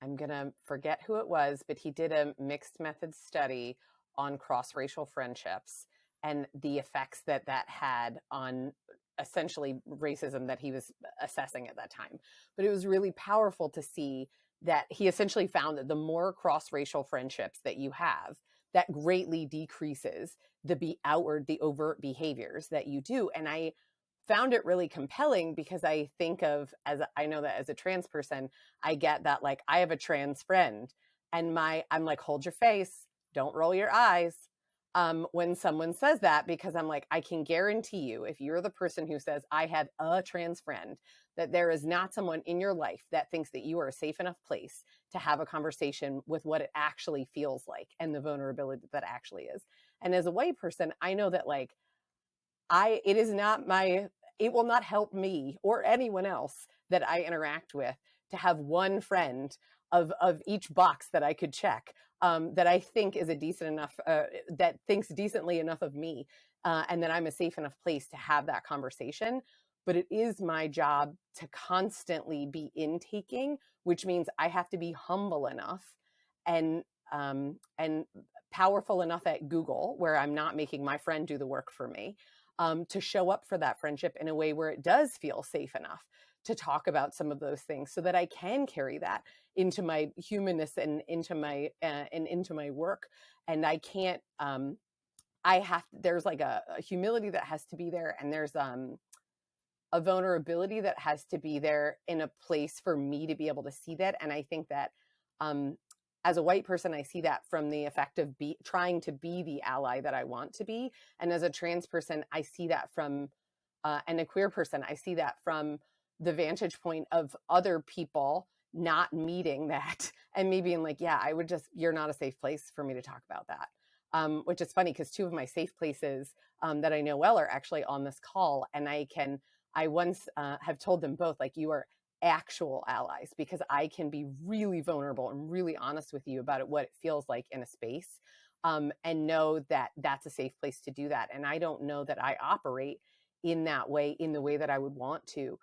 I'm going to forget who it was, but he did a mixed method study on cross-racial friendships and the effects that had on essentially racism that he was assessing at that time. But it was really powerful to see that he essentially found that the more cross-racial friendships that you have, that greatly decreases the overt behaviors that you do. And I found it really compelling because I think of, I know that as a trans person, I get that like I have a trans friend and I'm like, hold your face, don't roll your eyes. when someone says that, because I'm like, I can guarantee you, if you're the person who says, I have a trans friend, that there is not someone in your life that thinks that you are a safe enough place to have a conversation with what it actually feels like and the vulnerability that actually is. And as a white person, I know that like, it will not help me or anyone else that I interact with to have one friend of each box that I could check, that I think is a decent enough, that thinks decently enough of me, and that I'm a safe enough place to have that conversation. But it is my job to constantly be intaking, which means I have to be humble enough and powerful enough at Google, where I'm not making my friend do the work for me, to show up for that friendship in a way where it does feel safe enough to talk about some of those things, so that I can carry that into my humanness and into my work. And I can't, there's like a humility that has to be there, and there's a vulnerability that has to be there in a place for me to be able to see that. And I think that as a white person, I see that from the effect of trying to be the ally that I want to be. And as a trans person, I see that from, and a queer person, I see that from the vantage point of other people not meeting that and me being like, yeah, you're not a safe place for me to talk about that. Which is funny, because two of my safe places that I know well are actually on this call. And I once have told them both, like, you are actual allies, because I can be really vulnerable and really honest with you about what it feels like in a space, and know that that's a safe place to do that. And I don't know that I operate in that way, in the way that I would want to,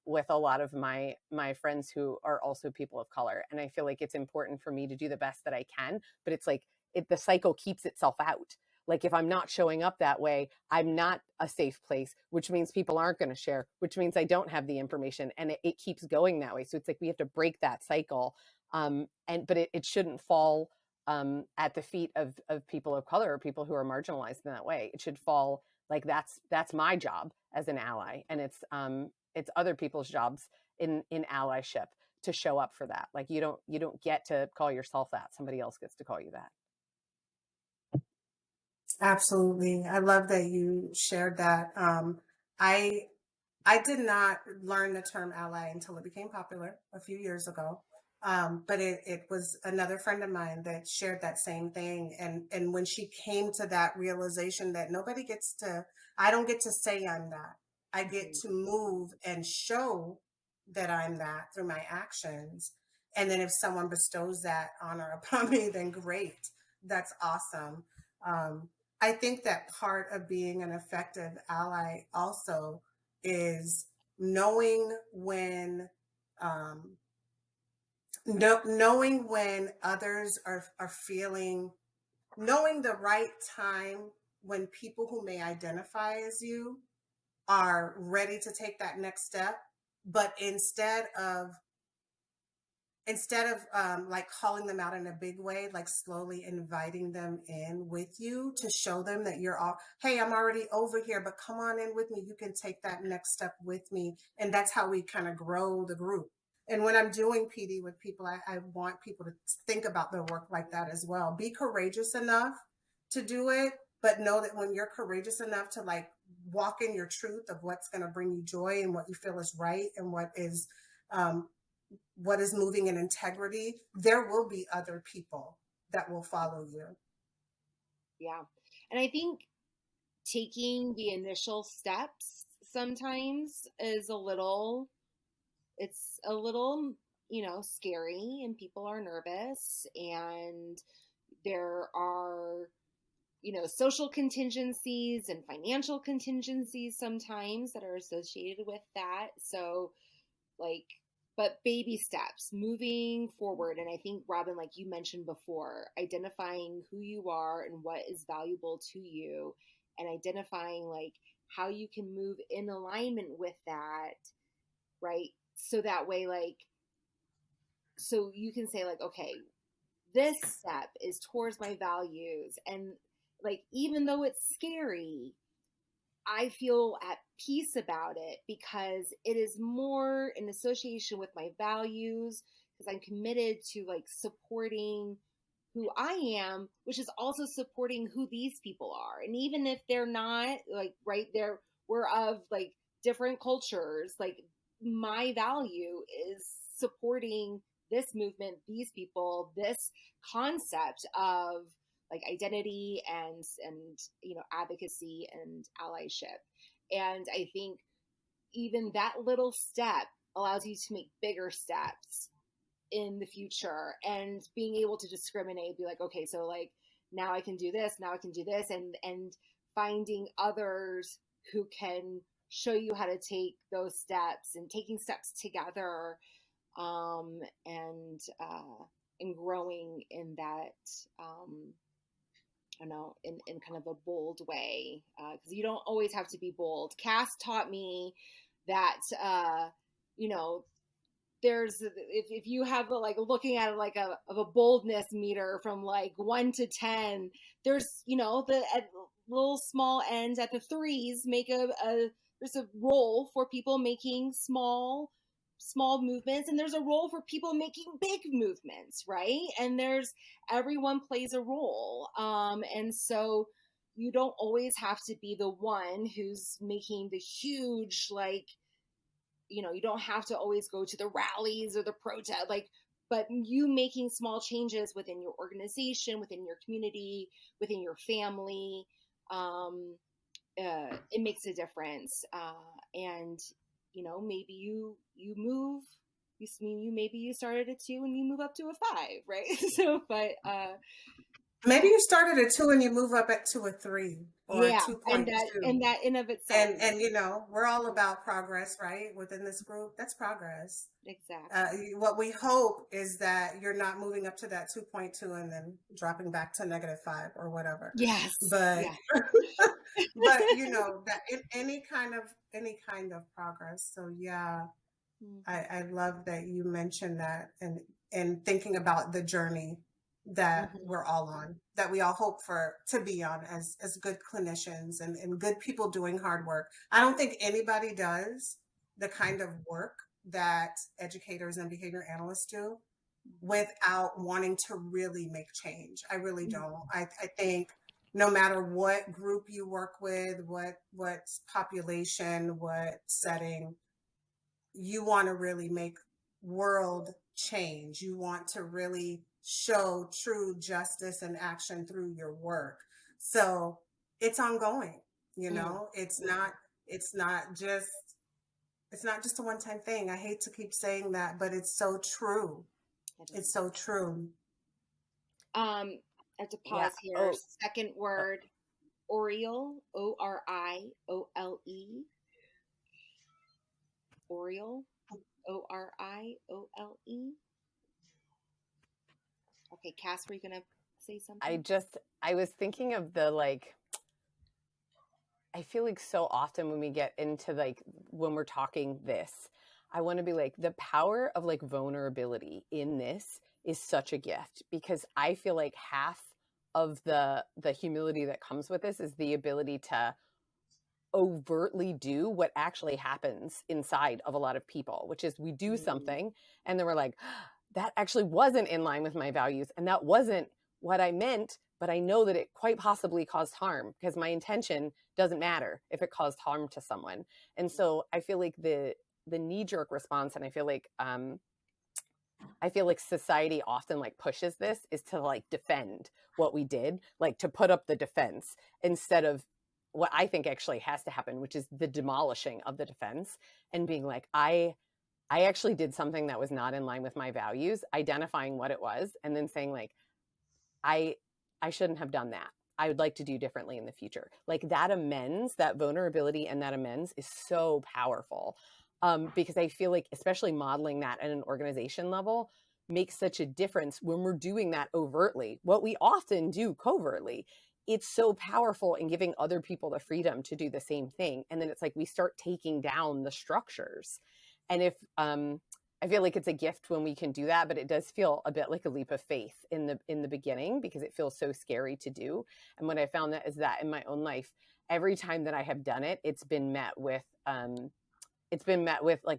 with a lot of my friends who are also people of color. And I feel like it's important for me to do the best that I can, but it's like the cycle keeps itself out. Like, if I'm not showing up that way, I'm not a safe place, which means people aren't going to share, which means I don't have the information, and it keeps going that way. So it's like we have to break that cycle, but it shouldn't fall at the feet of people of color or people who are marginalized in that way. It should fall like that's my job as an ally, and it's other people's jobs in allyship to show up for that. Like, you don't get to call yourself that; somebody else gets to call you that. Absolutely. I love that you shared that. I I did not learn the term ally until it became popular a few years ago. But it was another friend of mine that shared that same thing. And when she came to that realization that I don't get to say I'm that. I get to move and show that I'm that through my actions. And then if someone bestows that honor upon me, then great. That's awesome. Um, I think that part of being an effective ally also is knowing when um, knowing when others are feeling, knowing the right time when people who may identify as you are ready to take that next step, but instead of like calling them out in a big way, like slowly inviting them in with you to show them that hey, I'm already over here, but come on in with me. You can take that next step with me. And that's how we kind of grow the group. And when I'm doing PD with people, I want people to think about their work like that as well. Be courageous enough to do it, but know that when you're courageous enough to like walk in your truth of what's going to bring you joy and what you feel is right and um, what is moving in integrity, there will be other people that will follow you. Yeah. And I think taking the initial steps sometimes is it's a little, scary, and people are nervous, and there are, social contingencies and financial contingencies sometimes that are associated with that. So, like, but baby steps moving forward. And I think, Robin, like you mentioned before, identifying who you are and what is valuable to you, and identifying like how you can move in alignment with that, right? So that way, like, so you can say like, okay, this step is towards my values. And like, even though it's scary, I feel at peace about it because it is more in association with my values, because I'm committed to like supporting who I am, which is also supporting who these people are. And even if they're not like right there, we're of like different cultures, like my value is supporting this movement, these people, this concept of like identity and advocacy and allyship. And I think even that little step allows you to make bigger steps in the future, and being able to discriminate, be like, okay, so like now I can do this, now I can do this, and finding others who can show you how to take those steps and taking steps together, and growing in that, I don't know, in kind of a bold way, because you don't always have to be bold. Cass taught me that, there's, if you have like looking at it like a boldness meter from like 1 to 10, there's the at little small ends at the threes make there's a role for people making small movements, and there's a role for people making big movements, right? And everyone plays a role, and so you don't always have to be the one who's making the huge, like, you don't have to always go to the rallies or the protest, but you making small changes within your organization, within your community, within your family, it makes a difference. And maybe you move. Maybe you started at 2 and you move up to a 5, right? So, but maybe you started at 2 and you move up to a 3 or yeah, 2.2. and that in of itself, and we're all about progress, right? Within this group, that's progress. Exactly. What we hope is that you're not moving up to that 2.2 and then dropping back to -5 or whatever. Yes. But yeah. but that in any kind of progress. So yeah, I love that you mentioned that, and thinking about the journey that we're all on, that we all hope to be on as good clinicians and good people doing hard work. I don't think anybody does the kind of work that educators and behavior analysts do without wanting to really make change. I really don't. I think no matter what group you work with, what population, what setting, you want to really make world change. You want to really show true justice and action through your work. So it's ongoing, it's not just a one-time thing. I hate to keep saying that, but it's so true. It's so true. I have to pause here. Second word, Oriole, Oriole. Oriole, Oriole. Okay, Cass, were you gonna say something? I was thinking of I feel like so often when we get into when we're talking this, I want to be like, the power of vulnerability in this is such a gift, because I feel like half of the humility that comes with this is the ability to overtly do what actually happens inside of a lot of people, which is we do something and then we're like, that actually wasn't in line with my values, and that wasn't what I meant, but I know that it quite possibly caused harm, because my intention doesn't matter if it caused harm to someone. And so I feel like the knee-jerk response, and I feel like society often pushes this, is to defend what we did, to put up the defense, instead of what I think actually has to happen, which is the demolishing of the defense, and being like, I actually did something that was not in line with my values, identifying what it was, and then saying I shouldn't have done that. I would like to do differently in the future. That amends, that vulnerability and that amends is so powerful, because I feel like especially modeling that at an organization level makes such a difference when we're doing that overtly. What we often do covertly, it's so powerful in giving other people the freedom to do the same thing. And then it's we start taking down the structures. And if I feel like it's a gift when we can do that, but it does feel a bit like a leap of faith in the beginning, because it feels so scary to do. And what I found that is that in my own life, every time that I have done it, it's been met with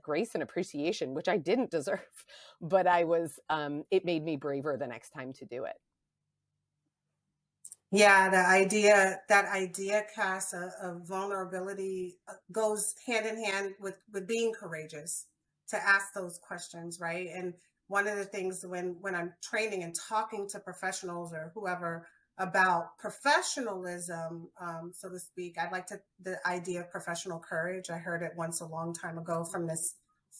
grace and appreciation, which I didn't deserve, but it made me braver the next time to do it. Yeah, that idea, Cass, of vulnerability goes hand in hand with being courageous to ask those questions, right? And one of the things when I'm training and talking to professionals or whoever about professionalism, so to speak, the idea of professional courage. I heard it once a long time ago from this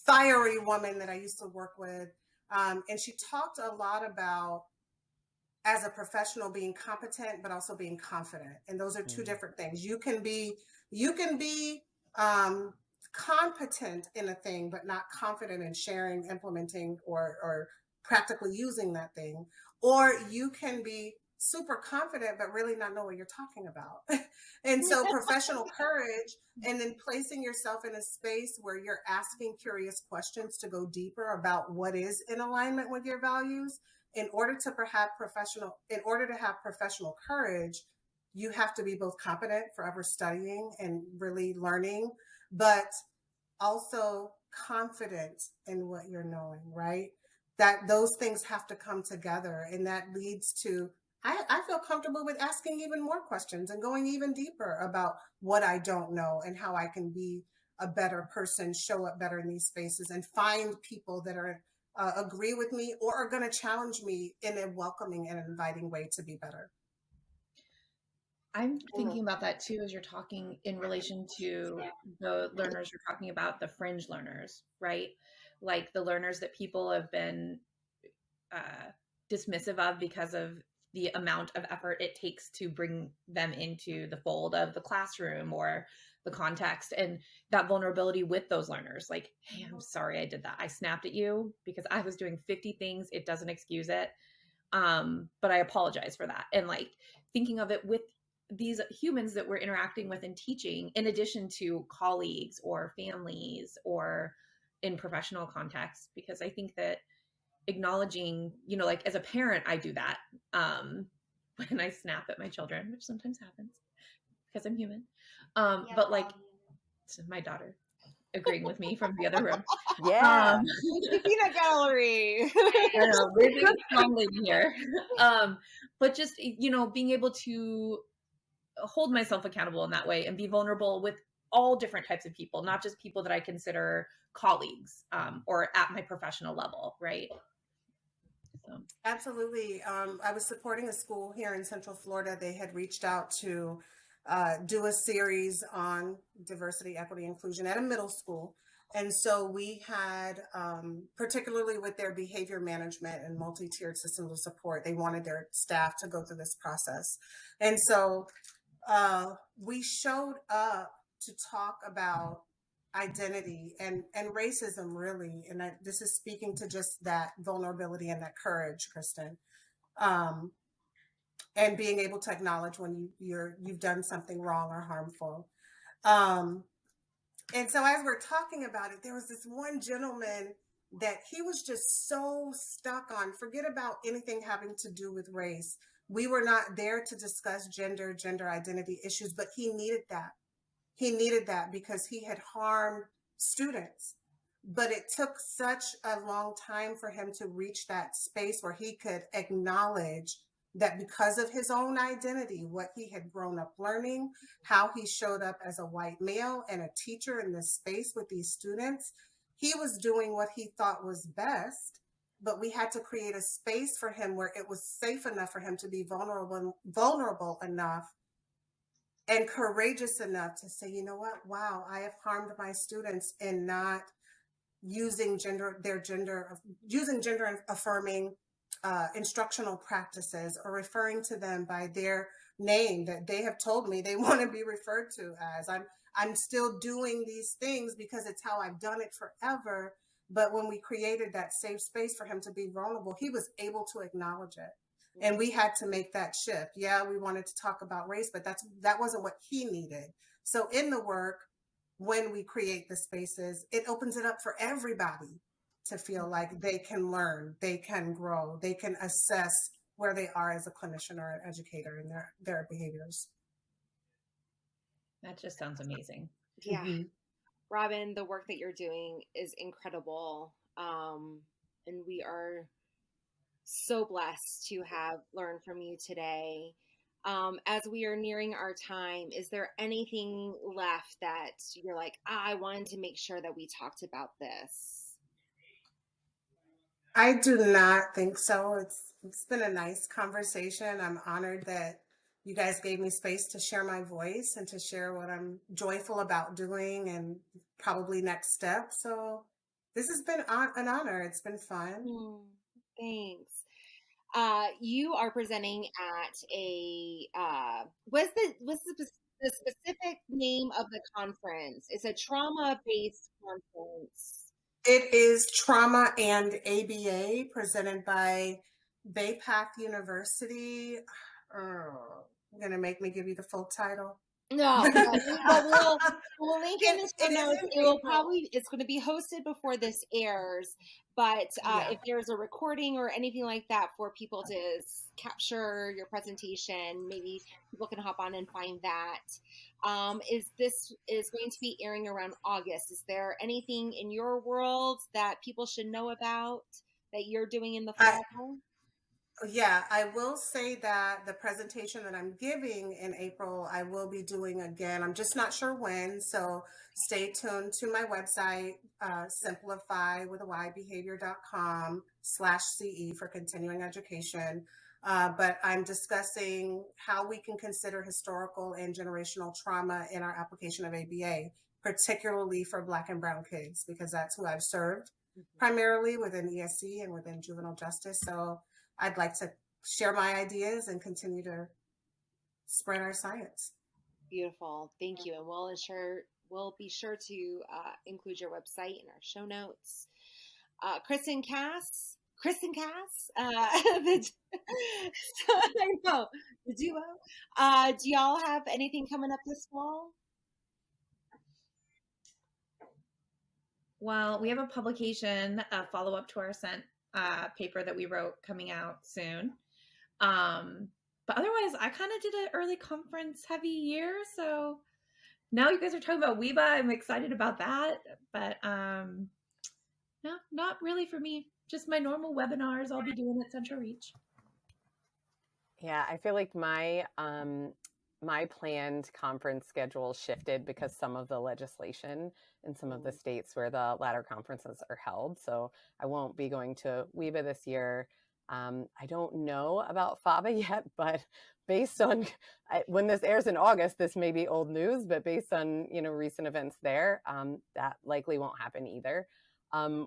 fiery woman that I used to work with. And she talked a lot about, as a professional, being competent but also being confident, and those are two different things. You can be um, competent in a thing but not confident in sharing, implementing, or practically using that thing, or you can be super confident but really not know what you're talking about. And so professional courage, and then placing yourself in a space where you're asking curious questions to go deeper about what is in alignment with your values. In order to have professional courage, you have to be both competent, forever studying and really learning, but also confident in what you're knowing, right? That those things have to come together, and that leads to, I feel comfortable with asking even more questions and going even deeper about what I don't know and how I can be a better person, show up better in these spaces, and find people that are agree with me or are going to challenge me in a welcoming and inviting way to be better. I'm thinking about that too as you're talking in relation to the learners you're talking about, the fringe learners, right? Like the learners that people have been dismissive of because of the amount of effort it takes to bring them into the fold of the classroom or the context, and that vulnerability with those learners. Like, hey, I'm sorry I did that. I snapped at you because I was doing 50 things. It doesn't excuse it. But I apologize for that. And like thinking of it with these humans that we're interacting with and teaching, in addition to colleagues or families or in professional contexts, because I think that acknowledging, like as a parent, I do that when I snap at my children, which sometimes happens because I'm human. But like my daughter agreeing with me from the other room. Yeah. The peanut gallery. I know, raising a strong lady here. But just, being able to hold myself accountable in that way and be vulnerable with all different types of people, not just people that I consider colleagues or at my professional level, right? So. Absolutely. I was supporting a school here in Central Florida. They had reached out to do a series on diversity, equity, inclusion at a middle school. And so we had, particularly with their behavior management and multi-tiered systems of support, they wanted their staff to go through this process. And so we showed up to talk about identity and racism, really. And this is speaking to just that vulnerability and that courage, Kristen. And being able to acknowledge when you've done something wrong or harmful. And so as we're talking about it, there was this one gentleman that he was just so stuck on, forget about anything having to do with race. We were not there to discuss gender identity issues, but he needed that. He needed that because he had harmed students. But it took such a long time for him to reach that space where he could acknowledge that because of his own identity, what he had grown up learning, how he showed up as a white male and a teacher in this space with these students, he was doing what he thought was best. But we had to create a space for him where it was safe enough for him to be vulnerable enough and courageous enough to say, you know what, wow, I have harmed my students in not using gender affirming instructional practices, or referring to them by their name that they have told me they want to be referred to as. I'm still doing these things because it's how I've done it forever. But when we created that safe space for him to be vulnerable, he was able to acknowledge it. And we had to make that shift. Yeah, we wanted to talk about race, but that wasn't what he needed. So in the work, when we create the spaces, it opens it up for everybody to feel like they can learn, they can grow, they can assess where they are as a clinician or an educator in their behaviors. That just sounds amazing. Yeah. Mm-hmm. Robin, the work that you're doing is incredible. And we are so blessed to have learned from you today. As we are nearing our time, is there anything left that you're like, I wanted to make sure that we talked about this? I do not think so. It's been a nice conversation. I'm honored that you guys gave me space to share my voice and to share what I'm joyful about doing and probably next step. So this has been an honor. It's been fun. Thanks. You are presenting at a what's the specific name of the conference? It's a trauma-based conference. It is Trauma and ABA presented by BACB University. You're going to make me give you the full title. No, we'll link in the show notes. It's going to be hosted before this airs, but if there's a recording or anything like that for people to capture your presentation, maybe people can hop on and find that. This is going to be airing around August. Is there anything in your world that people should know about that you're doing in the fall? Yeah, I will say that the presentation that I'm giving in April, I will be doing again. I'm just not sure when. So stay tuned to my website, simplifybehavior.com/CE for continuing education. But I'm discussing how we can consider historical and generational trauma in our application of ABA, particularly for Black and Brown kids, because that's who I've served primarily within ESC and within juvenile justice. So I'd like to share my ideas and continue to spread our science. Beautiful. Thank you. And we'll be sure to include your website in our show notes. Kristen Cass, I know, the duo. Do y'all have anything coming up this fall? Well, we have a publication, a follow-up to our paper that we wrote coming out soon. But otherwise, I kind of did an early conference heavy year. So now you guys are talking about WEBA. I'm excited about that. But no, not really for me. Just my normal webinars I'll be doing at CentralReach. Yeah, I feel like my planned conference schedule shifted because some of the legislation in some of the states where the latter conferences are held. So I won't be going to WEBA this year. I don't know about FABA yet, but based on when this airs in August, this may be old news, but based on recent events there, that likely won't happen either,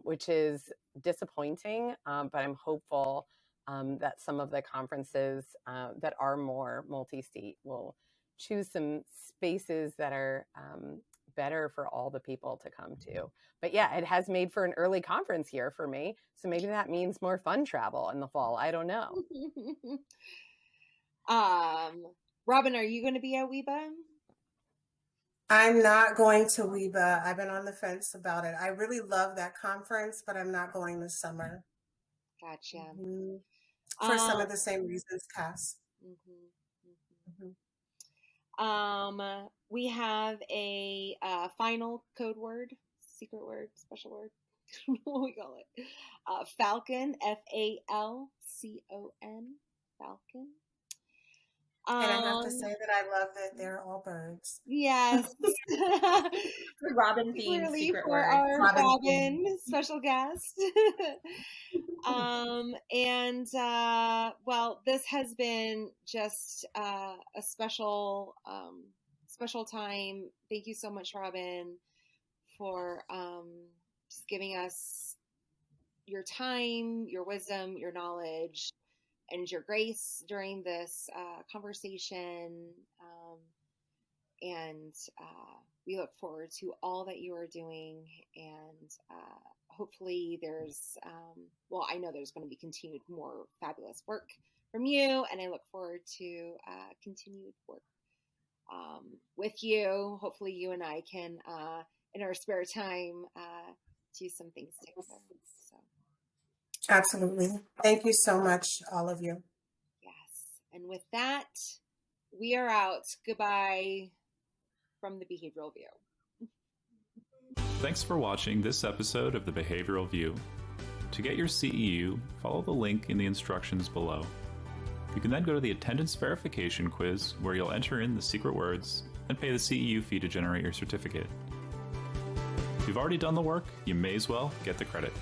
which is disappointing. But I'm hopeful that some of the conferences that are more multi-state will choose some spaces that are better for all the people to come to. But yeah, it has made for an early conference year for me. So maybe that means more fun travel in the fall. I don't know. Robin, are you going to be at WEBA? I'm not going to WEBA. I've been on the fence about it. I really love that conference, but I'm not going this summer. Gotcha. For some of the same reasons, Cass. We have a final code word, secret word, special word. What we call it? Falcon, Falcon, Falcon. And I have to say that I love that they're all birds. Yes. Robin theme secret word. Our Robin special guest. Well, this has been just a special time. Thank you so much, Robin, for just giving us your time, your wisdom, your knowledge, and your grace during this conversation. We look forward to all that you are doing, and hopefully there's, I know there's going to be continued more fabulous work from you, and I look forward to continued work with you. Hopefully you and I can, in our spare time, do some things together. So. Absolutely. Thank you so much, all of you. Yes. And with that, we are out. Goodbye from the Behavioral View. Thanks for watching this episode of the Behavioral View. To get your CEU, follow the link in the instructions below. You can then go to the attendance verification quiz where you'll enter in the secret words and pay the CEU fee to generate your certificate. If you've already done the work, you may as well get the credit.